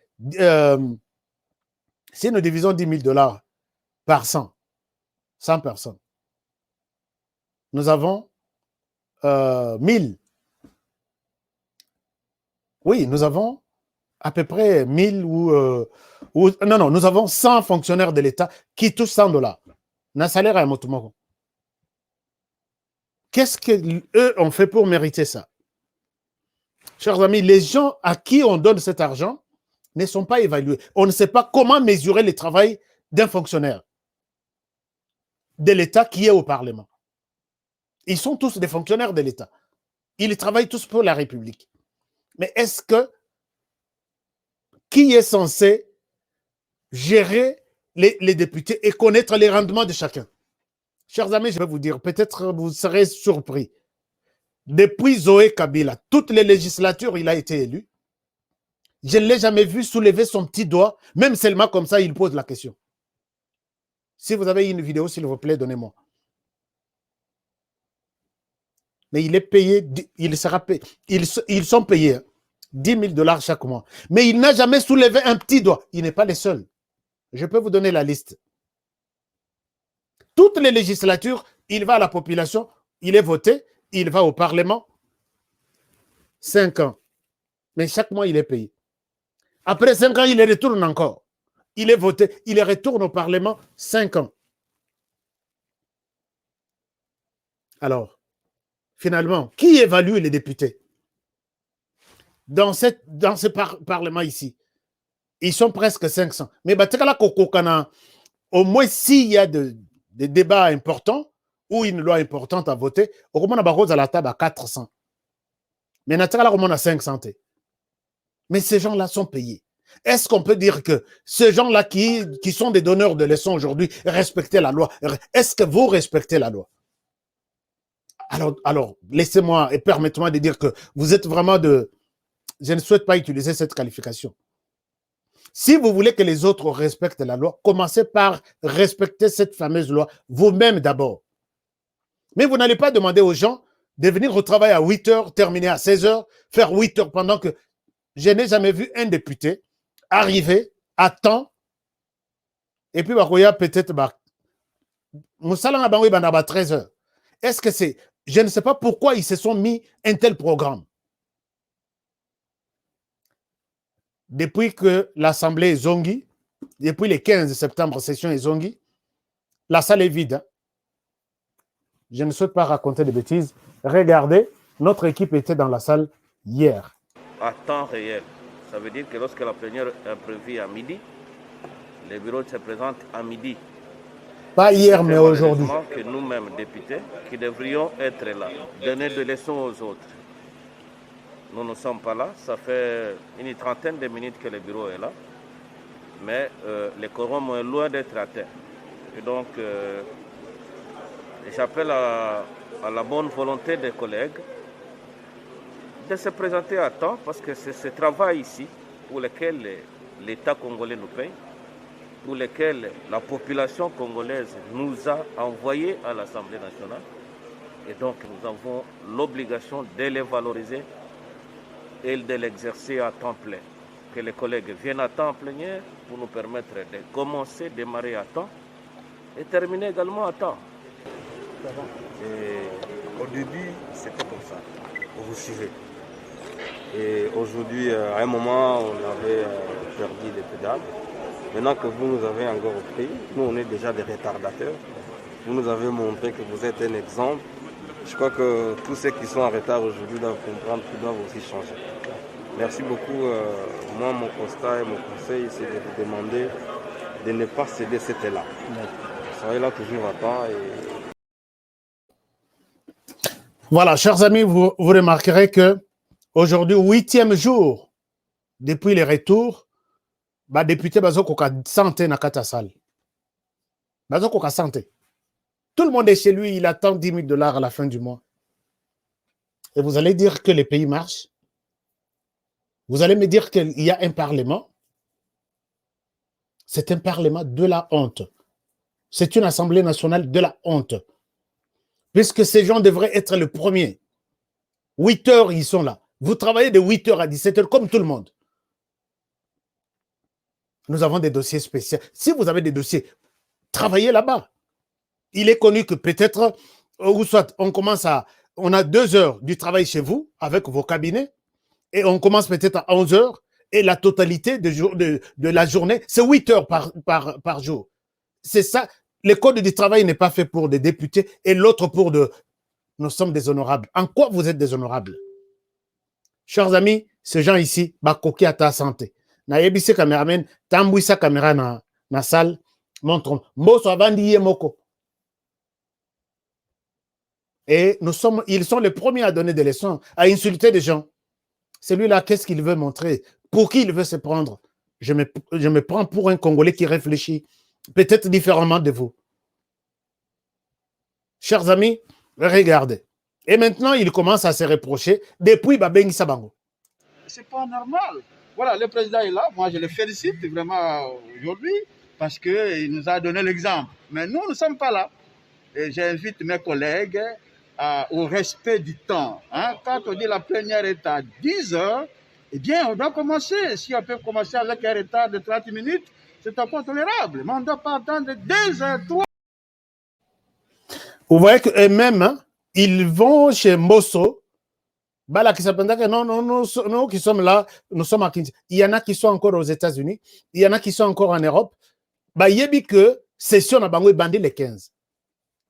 si nous divisons 10 000 $ par 100 personnes, nous avons 1000. Oui, nous avons à peu près 1000 non, nous avons 100 fonctionnaires de l'État qui touchent 100 $. N'a salaire à Motumoko. Qu'est-ce qu'eux ont fait pour mériter ça? Chers amis, les gens à qui on donne cet argent ne sont pas évalués. On ne sait pas comment mesurer le travail d'un fonctionnaire de l'État qui est au Parlement. Ils sont tous des fonctionnaires de l'État. Ils travaillent tous pour la République. Mais est-ce que qui est censé gérer les députés et connaître les rendements de chacun? Chers amis, je vais vous dire, peut-être vous serez surpris. Depuis Zoé Kabila, toutes les législatures, il a été élu. Je ne l'ai jamais vu soulever son petit doigt, même seulement comme ça, il pose la question. Si vous avez une vidéo, s'il vous plaît, donnez-moi. Mais il est payé, il sera payé, ils sont payés 10 000 $ chaque mois. Mais il n'a jamais soulevé un petit doigt. Il n'est pas le seul. Je peux vous donner la liste. Toutes les législatures, il va à la population, il est voté, il va au Parlement, 5 ans. Mais chaque mois, il est payé. Après 5 ans, il retourne encore. Il est voté, il retourne au Parlement, 5 ans. Alors, finalement, qui évalue les députés? Dans ce Parlement ici, ils sont presque 500. Mais au moins, s'il y a des débats importants ou une loi importante à voter, on a la table à 400. Mais on a 500. Mais ces gens-là sont payés. Est-ce qu'on peut dire que ces gens-là qui sont des donneurs de leçons aujourd'hui respectent la loi? Est-ce que vous respectez la loi? Alors laissez-moi et permettez-moi de dire que vous êtes vraiment de... Je ne souhaite pas utiliser cette qualification. Si vous voulez que les autres respectent la loi, commencez par respecter cette fameuse loi vous-même d'abord. Mais vous n'allez pas demander aux gens de venir au travail à 8 heures, terminer à 16 heures, faire 8 heures pendant que je n'ai jamais vu un député arriver à temps et puis peut-être 13 heures. Est-ce que c'est... Je ne sais pas pourquoi ils se sont mis un tel programme. Depuis que l'Assemblée est zongi, depuis le 15 septembre, session est zongi, la salle est vide. Hein? Je ne souhaite pas raconter des bêtises. Regardez, notre équipe était dans la salle hier. À temps réel. Ça veut dire que lorsque la plénière est prévue à midi, les bureaux se présentent à midi. Pas hier, mais aujourd'hui. Que nous-mêmes, députés, qui devrions être là, donner des leçons aux autres. Nous ne sommes pas là. Ça fait une trentaine de minutes que le bureau est là. Mais le quorum est loin d'être atteint. Et donc, j'appelle à la bonne volonté des collègues de se présenter à temps parce que c'est ce travail ici pour lequel l'État congolais nous paye, pour lequel la population congolaise nous a envoyés à l'Assemblée nationale. Et donc nous avons l'obligation de les valoriser et de l'exercer à temps plein. Que les collègues viennent à temps plénière pour nous permettre de commencer, démarrer à temps et terminer également à temps. Et au début, c'était comme ça. Vous suivez. Et aujourd'hui, à un moment, on avait perdu les pédales. Maintenant que vous nous avez encore repris, nous on est déjà des retardateurs. Vous nous avez montré que vous êtes un exemple. Je crois que tous ceux qui sont en retard aujourd'hui doivent comprendre qu'ils doivent aussi changer. Merci beaucoup. Moi, mon constat et mon conseil, c'est de vous demander de ne pas céder cet élan. Soyez là toujours à temps. Voilà, chers amis, vous remarquerez que aujourd'hui, 8e jour depuis les retours, député Bazokoka santé na kata salle. Bazokoka santé. Tout le monde est chez lui, il attend 10 000 $ à la fin du mois. Et vous allez dire que les pays marchent. Vous allez me dire qu'il y a un parlement. C'est un parlement de la honte. C'est une assemblée nationale de la honte. Puisque ces gens devraient être les premiers. 8 heures, ils sont là. Vous travaillez de 8 heures à 17 heures comme tout le monde. Nous avons des dossiers spéciaux. Si vous avez des dossiers, travaillez là-bas. Il est connu que peut-être, ou soit on a 2 heures du travail chez vous avec vos cabinets et on commence peut-être à 11 heures et la totalité de la journée, c'est 8 heures par jour. C'est ça. Le code du travail n'est pas fait pour des députés et l'autre pour de... Nous sommes des honorables. En quoi vous êtes des honorables? Chers amis, ces gens ici, bakoki à ta santé. Na yebisi cameraman, tambouissa caméra na salle, montre Mbosso avandi moko. Et ils sont les premiers à donner des leçons, à insulter des gens. Celui-là, qu'est-ce qu'il veut montrer? Pour qui il veut se prendre? Je me prends pour un Congolais qui réfléchit, peut-être différemment de vous. Chers amis, regardez. Et maintenant, il commence à se reprocher depuis Babengi Sabango. C'est pas normal. Voilà, le président est là. Moi, je le félicite vraiment aujourd'hui parce qu'il nous a donné l'exemple. Mais nous ne sommes pas là. Et j'invite mes collègues au respect du temps. Hein? Quand on dit la plénière est à 10 heures, eh bien, on doit commencer. Si on peut commencer avec un retard de 30 minutes, c'est encore tolérable. Mais on ne doit pas attendre 2 heures, 3. Vous voyez qu'eux-mêmes, hein, ils vont chez Mbosso. Bala qui s'appelle que non, nous qui sommes là, nous sommes à Kinshasa. Il y en a qui sont encore aux États-Unis, il y en a qui sont encore en Europe. Yebi que session à Bango bandit les 15.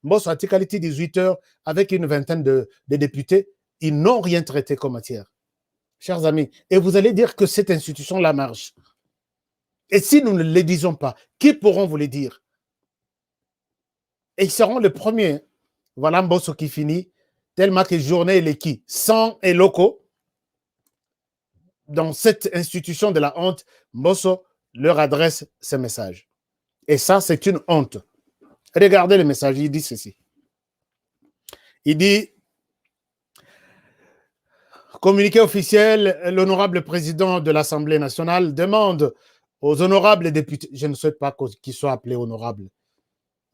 Mbosso a qualité 18 heures avec une vingtaine de députés. Ils n'ont rien traité comme matière. Chers amis, et vous allez dire que cette institution-là marche. Et si nous ne le disons pas, qui pourront vous le dire? Et ils seront les premiers. Voilà Mbosso qui finit. Tellement que journée et l'équipe, sans et locaux, dans cette institution de la honte, Mbosso leur adresse ce message. Et ça, c'est une honte. Regardez le message, il dit ceci. Il dit, Communiqué officiel, l'honorable président de l'Assemblée nationale demande aux honorables députés, je ne souhaite pas qu'ils soient appelés honorables,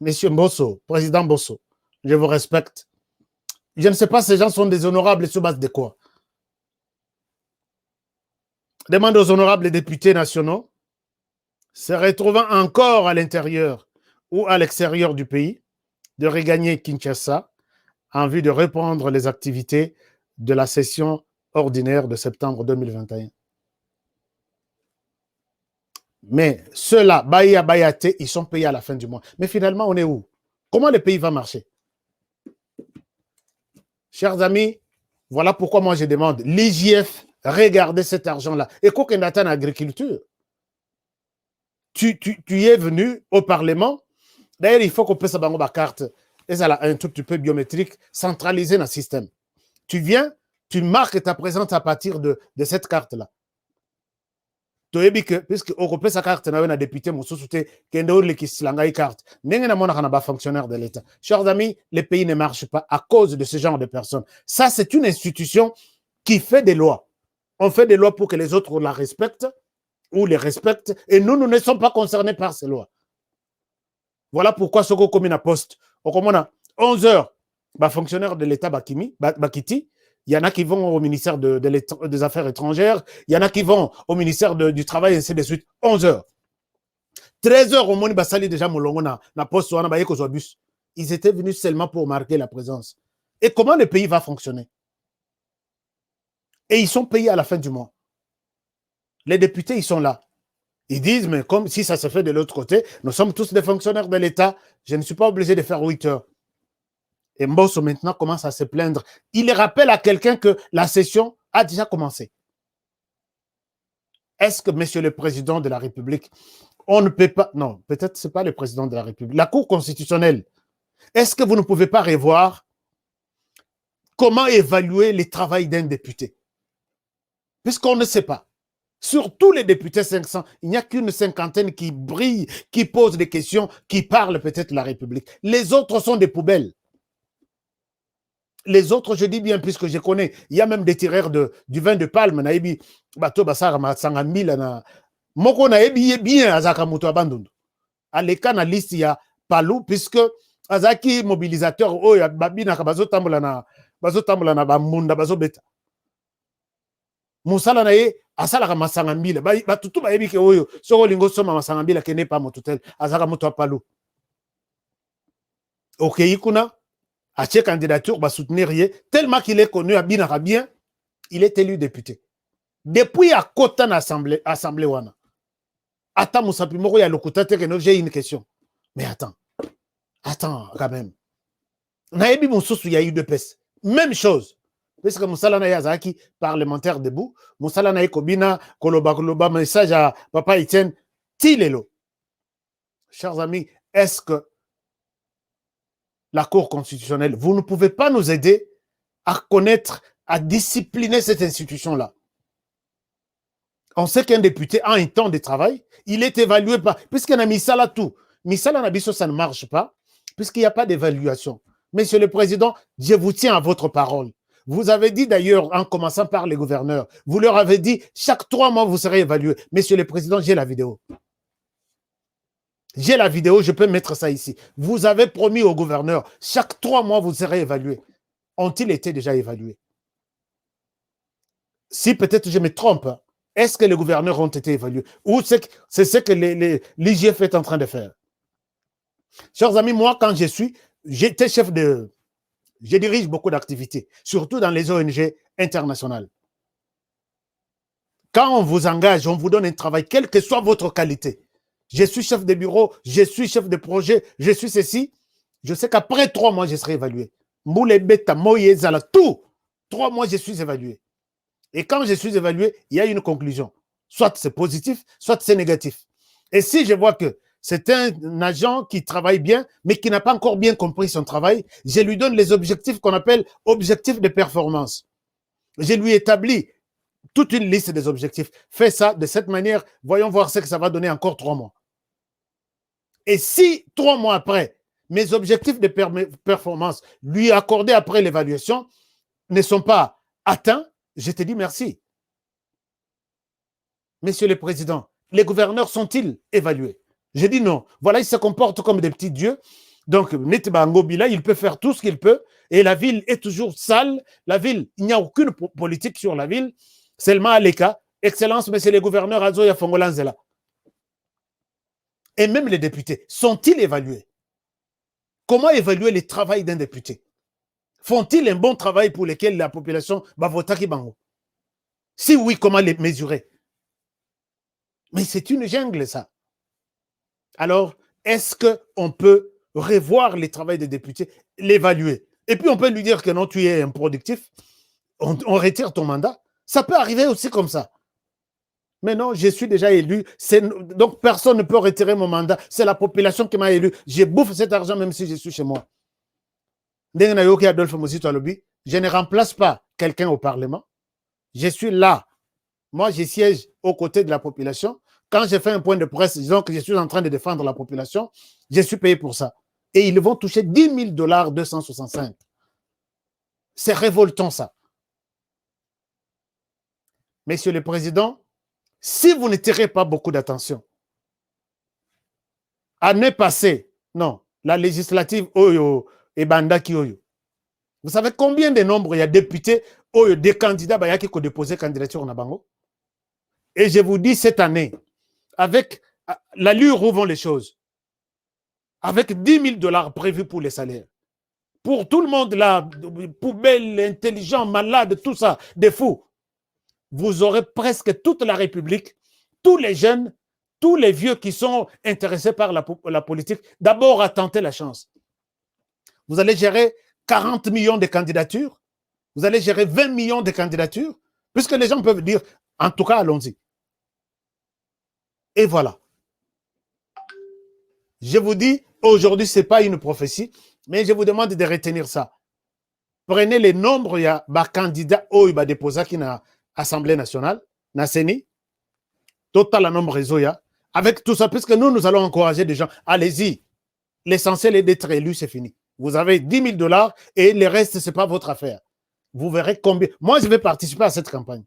Monsieur Mbosso, président Mbosso, je vous respecte. Je ne sais pas, ces gens sont des honorables sur base de quoi? Demande aux honorables députés nationaux, se retrouvant encore à l'intérieur ou à l'extérieur du pays, de regagner Kinshasa en vue de reprendre les activités de la session ordinaire de septembre 2021. Mais ceux-là, Bayate, ils sont payés à la fin du mois. Mais finalement, on est où? Comment le pays va marcher? Chers amis, voilà pourquoi moi je demande l'IGF, regardez cet argent-là. Et quoi qu'on attend en agriculture, tu es venu au Parlement. D'ailleurs, il faut qu'on puisse avoir ma carte. Et ça a un tout petit peu biométrique, centralisé dans le système. Tu viens, tu marques ta présence à partir de cette carte-là. Tu sais que, puisque on peut sa carte, on a un député, mon sous-souté, qui est carte. N'est-ce fonctionnaire de l'État. Chers amis, les pays ne marchent pas à cause de ce genre de personnes. Ça, c'est une institution qui fait des lois. On fait des lois pour que les autres la respectent ou les respectent. Et nous ne sommes pas concernés par ces lois. Voilà pourquoi ce qu'on commune à poste. On a 11 heures, fonctionnaire de l'État Bakiti. Il y en a qui vont au ministère des Affaires étrangères. Il y en a qui vont au ministère du Travail, et ainsi de suite. 11 heures. 13 heures, au moins, ils déjà na poste bus. Ils étaient venus seulement pour marquer la présence. Et comment le pays va fonctionner? Et ils sont payés à la fin du mois. Les députés, ils sont là. Ils disent, mais comme si ça se fait de l'autre côté, nous sommes tous des fonctionnaires de l'État, je ne suis pas obligé de faire 8 heures. Et Mbosso maintenant commence à se plaindre. Il rappelle à quelqu'un que la session a déjà commencé. Est-ce que, Monsieur le Président de la République, on ne peut pas... Non, peut-être ce n'est pas le Président de la République. La Cour constitutionnelle, est-ce que vous ne pouvez pas revoir comment évaluer le travail d'un député? Puisqu'on ne sait pas. Sur tous les députés 500, il n'y a qu'une cinquantaine qui brille, qui pose des questions, qui parlent peut-être de la République. Les autres sont des poubelles. Les autres, je dis bien, puisque je connais, il y a même des tireurs du vin de palme. Bato basara masangambila na moko na ebi bien azaka muto abandonné. À l'écart na liste il y a Palou puisque azaki mobilisateur oyo babina ka bazotambola na bamunda bazobeta. Musala na ye asala ka masangambila batutu ba ebi ke oyo soko lingo soma masangambila kene pa motutel azaka muto Palou. OK ikuna à ses candidatures, va soutenir tellement qu'il est connu à Binarabien, il est élu député. Depuis à Kotan Assemblée Wana. Attends, Moussa Pimoro, il y a le Kotate que j'ai une question. Mais attends quand même. Naïbi Moussous, il y a eu deux pèses. Même chose. Parce que Moussa Lana Yazaki, parlementaire debout, Moussa Lana Kobina, Koloba, message à Papa Etienne, Tilelo. Chers amis, est-ce que la Cour constitutionnelle, vous ne pouvez pas nous aider à connaître, à discipliner cette institution-là. On sait qu'un député a un temps de travail, il est évalué par... Puisqu'on a mis ça là tout, Misala Nabiso, ça ne marche pas, puisqu'il n'y a pas d'évaluation. Monsieur le Président, je vous tiens à votre parole. Vous avez dit d'ailleurs, en commençant par les gouverneurs, vous leur avez dit, chaque 3 mois, vous serez évalué. Monsieur le Président, j'ai la vidéo. J'ai la vidéo, je peux mettre ça ici. Vous avez promis au gouverneur, chaque 3 mois, vous serez évalué. Ont-ils été déjà évalués? Si peut-être je me trompe, est-ce que les gouverneurs ont été évalués? Ou c'est ce que l'IGF est en train de faire? Chers amis, moi, quand j'étais chef de... Je dirige beaucoup d'activités, surtout dans les ONG internationales. Quand on vous engage, on vous donne un travail, quelle que soit votre qualité. Je suis chef de bureau, je suis chef de projet, je suis ceci. Je sais qu'après 3 mois, je serai évalué. Moule beta, moyezala, tout. 3 mois, je suis évalué. Et quand je suis évalué, il y a une conclusion. Soit c'est positif, soit c'est négatif. Et si je vois que c'est un agent qui travaille bien, mais qui n'a pas encore bien compris son travail, je lui donne les objectifs qu'on appelle objectifs de performance. Je lui établis toute une liste des objectifs. Fais ça de cette manière, voyons voir ce que ça va donner encore 3 mois. Et si 3 mois après, mes objectifs de performance lui accordés après l'évaluation ne sont pas atteints, je te dis merci. Monsieur le Président, les gouverneurs sont-ils évalués? Je dis non. Voilà, ils se comportent comme des petits dieux. Donc, Netiba Ngobila, il peut faire tout ce qu'il peut. Et la ville est toujours sale. La ville, il n'y a aucune politique sur la ville. Seulement à l'ECA. Excellence, monsieur le gouverneur Azoya Fongolanzela. Et même les députés, sont-ils évalués? Comment évaluer le travail d'un député? Font-ils un bon travail pour lequel la population va voter Kibango? Si oui, comment les mesurer? Mais c'est une jungle, ça. Alors, est-ce qu'on peut revoir le travail des députés, l'évaluer? Et puis, on peut lui dire que non, tu es improductif, on retire ton mandat. Ça peut arriver aussi comme ça. Mais non, je suis déjà élu, donc personne ne peut retirer mon mandat. C'est la population qui m'a élu. Je bouffe cet argent même si je suis chez moi. Je ne remplace pas quelqu'un au Parlement. Je suis là. Moi, je siège aux côtés de la population. Quand je fais un point de presse, disons que je suis en train de défendre la population, je suis payé pour ça. Et ils vont toucher 10 000 $, 265. C'est révoltant, ça. Monsieur le Président, si vous ne tirez pas beaucoup d'attention, année passée, non, la législative Oyo et Bandaki Oyo, vous savez combien de nombres il y a députés Oyo, des candidats qui ont déposé candidature en Abango? Et je vous dis cette année, avec l'allure où vont les choses, avec 10 000 $ prévus pour les salaires, pour tout le monde là, poubelle, intelligent, malade, tout ça, des fous, vous aurez presque toute la République, tous les jeunes, tous les vieux qui sont intéressés par la politique, d'abord à tenter la chance. Vous allez gérer 40 millions de candidatures, vous allez gérer 20 millions de candidatures, puisque les gens peuvent dire, en tout cas, allons-y. Et voilà. Je vous dis, aujourd'hui, ce n'est pas une prophétie, mais je vous demande de retenir ça. Prenez les nombres, il y a des candidats qui ont déposé qui na Assemblée nationale, na Séni, total le nombre réseau, avec tout ça, puisque nous allons encourager des gens. Allez-y. L'essentiel est d'être élu, c'est fini. Vous avez 10 000 $ et le reste, ce n'est pas votre affaire. Vous verrez combien. Moi, je vais participer à cette campagne.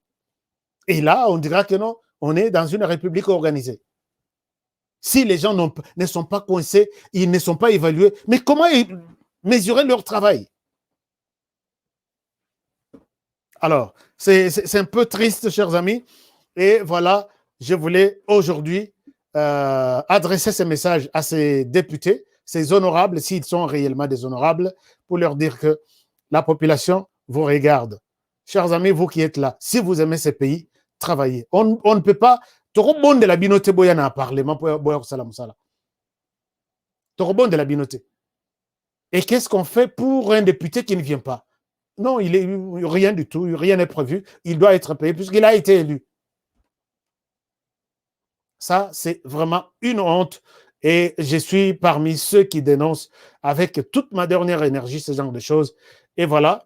Et là, on dira que non, on est dans une république organisée. Si les gens ne sont pas coincés, ils ne sont pas évalués, mais comment mesurer leur travail? Alors, c'est un peu triste, chers amis. Et voilà, je voulais aujourd'hui adresser ce message à ces députés, ces honorables, s'ils sont réellement des honorables, pour leur dire que la population vous regarde. Chers amis, vous qui êtes là, si vous aimez ce pays, travaillez. On ne peut pas... Trop bon de la binoté boyana parlement pour boire salam sala. Trop bon de la binoté. Et qu'est-ce qu'on fait pour un député qui ne vient pas? Non, rien du tout, rien n'est prévu. Il doit être payé puisqu'il a été élu. Ça, c'est vraiment une honte. Et je suis parmi ceux qui dénoncent avec toute ma dernière énergie ce genre de choses. Et voilà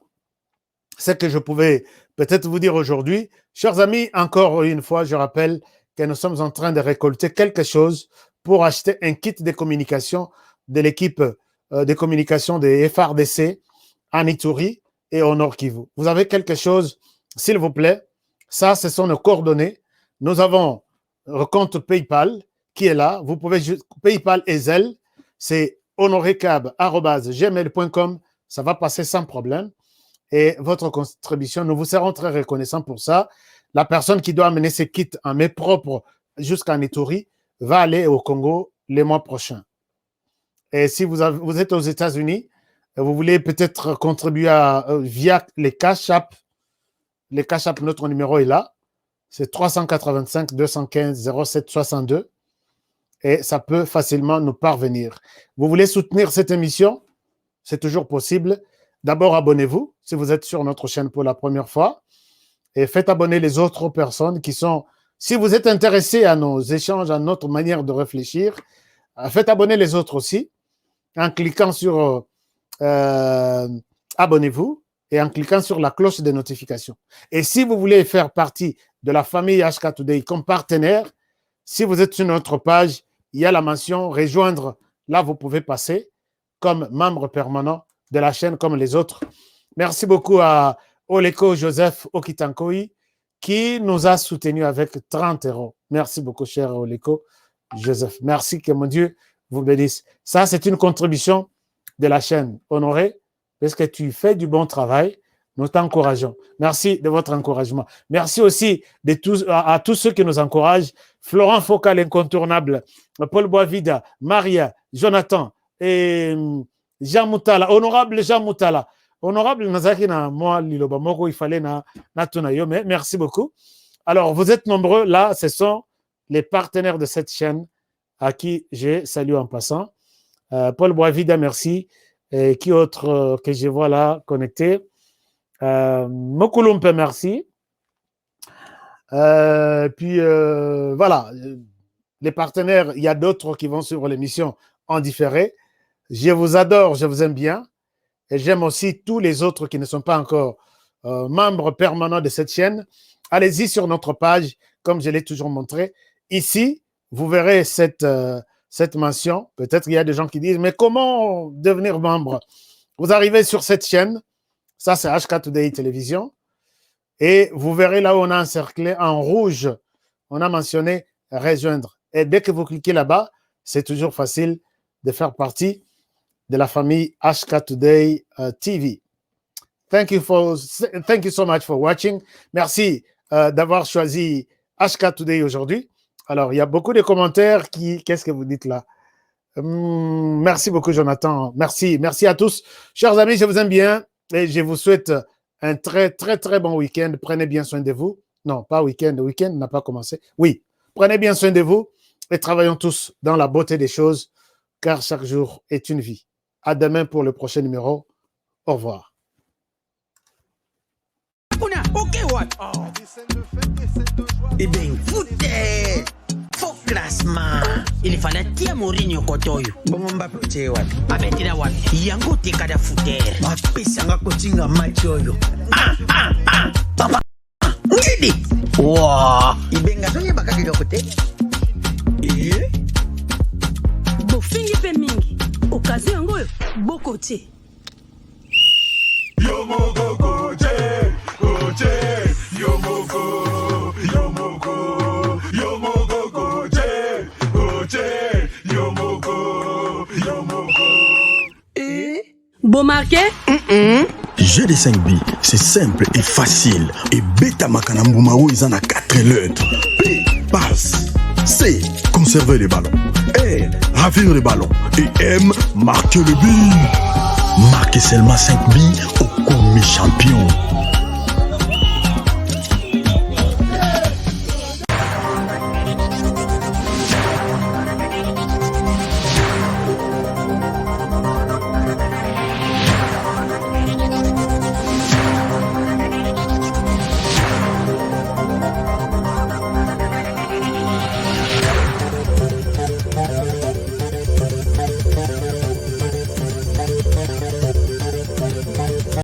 ce que je pouvais peut-être vous dire aujourd'hui. Chers amis, encore une fois, je rappelle que nous sommes en train de récolter quelque chose pour acheter un kit de communication de l'équipe de communication des FRDC en Ituri et au Nord Kivu. Vous avez quelque chose, s'il vous plaît. Ça, ce sont nos coordonnées. Nous avons un compte PayPal qui est là. Vous pouvez juste PayPal et Zelle. C'est honorecab@gmail.com. Ça va passer sans problème. Et votre contribution, nous vous serons très reconnaissants pour ça. La personne qui doit amener ses kits en main propre jusqu'en Ituri va aller au Congo les mois prochains. Et si vous êtes aux États-Unis, vous voulez peut-être contribuer via les Cash App. Les Cash App, notre numéro est là. C'est 385 215 07 62. Et ça peut facilement nous parvenir. Vous voulez soutenir cette émission? C'est toujours possible. D'abord, abonnez-vous si vous êtes sur notre chaîne pour la première fois. Et faites abonner les autres personnes qui sont... Si vous êtes intéressés à nos échanges, à notre manière de réfléchir, faites abonner les autres aussi en cliquant sur abonnez-vous et en cliquant sur la cloche de notification. Et si vous voulez faire partie de la famille HK Today comme partenaire, si vous êtes sur notre page, il y a la mention rejoindre. Là, vous pouvez passer comme membre permanent de la chaîne comme les autres. Merci beaucoup à Oleko Joseph Okitankoi, qui nous a soutenus avec 30 €. Merci beaucoup, cher Oleko Joseph. Merci, que mon Dieu vous bénisse. Ça, c'est une contribution de la chaîne. Honoré, parce que tu fais du bon travail. Nous t'encourageons. Merci de votre encouragement. Merci aussi à tous ceux qui nous encouragent. Florent Foucault, l'incontournable. Paul Boisvida, Maria, Jonathan et Jean Moutala. Honorable Jean Moutala. Honorable Nazaki na moi Liloba Moko, il fallait na tunayo, mais merci beaucoup. Alors, vous êtes nombreux. Là, ce sont les partenaires de cette chaîne à qui je salue en passant. Paul Boisvida, merci. Et qui autre que je vois là connecté? Mokulumpe, merci. Puis voilà, les partenaires, il y a d'autres qui vont suivre l'émission en différé. Je vous adore, je vous aime bien. Et j'aime aussi tous les autres qui ne sont pas encore membres permanents de cette chaîne. Allez-y sur notre page, comme je l'ai toujours montré. Ici, vous verrez cette mention. Peut-être qu'il y a des gens qui disent, mais comment devenir membre? Vous arrivez sur cette chaîne. Ça, c'est HK Today Télévision. Et vous verrez là où on a encerclé en rouge, on a mentionné rejoindre. Et dès que vous cliquez là-bas, c'est toujours facile de faire partie de la famille HK Today TV. Thank you so much for watching. Merci d'avoir choisi HK Today aujourd'hui. Alors, il y a beaucoup de commentaires qu'est-ce que vous dites là? Merci beaucoup, Jonathan. Merci à tous. Chers amis, je vous aime bien. Et je vous souhaite un très, très, très bon week-end. Prenez bien soin de vous. Non, pas week-end. Le week-end n'a pas commencé. Oui, prenez bien soin de vous et travaillons tous dans la beauté des choses, car chaque jour est une vie. À demain pour le prochain numéro. Au revoir. Eh bien, foutez! Faux classement. Il fallait tia Mourinho Kotoyo. Bon, Mbappé, tu es what? Abetira wapi? Yango te kada fouter. Mapesanga kotinga match oyo. Papa. Ngidi. Wow. Ibenga sonye bakaki dokote. Bofingi pe mingi. Okazi yango yo bokote. Yomoko koche, koche, yomoko, yomoko, yomoko koche, koche, yomoko, yomoko. Bon marqué? GD5B, c'est simple et facile. Et Beta Makanambumao, ils en a 4 lettres. P, passe. C, conserver les ballons. R, ravir les ballons. Et M, marquer le but. Marquez seulement 5 billes au commis champion.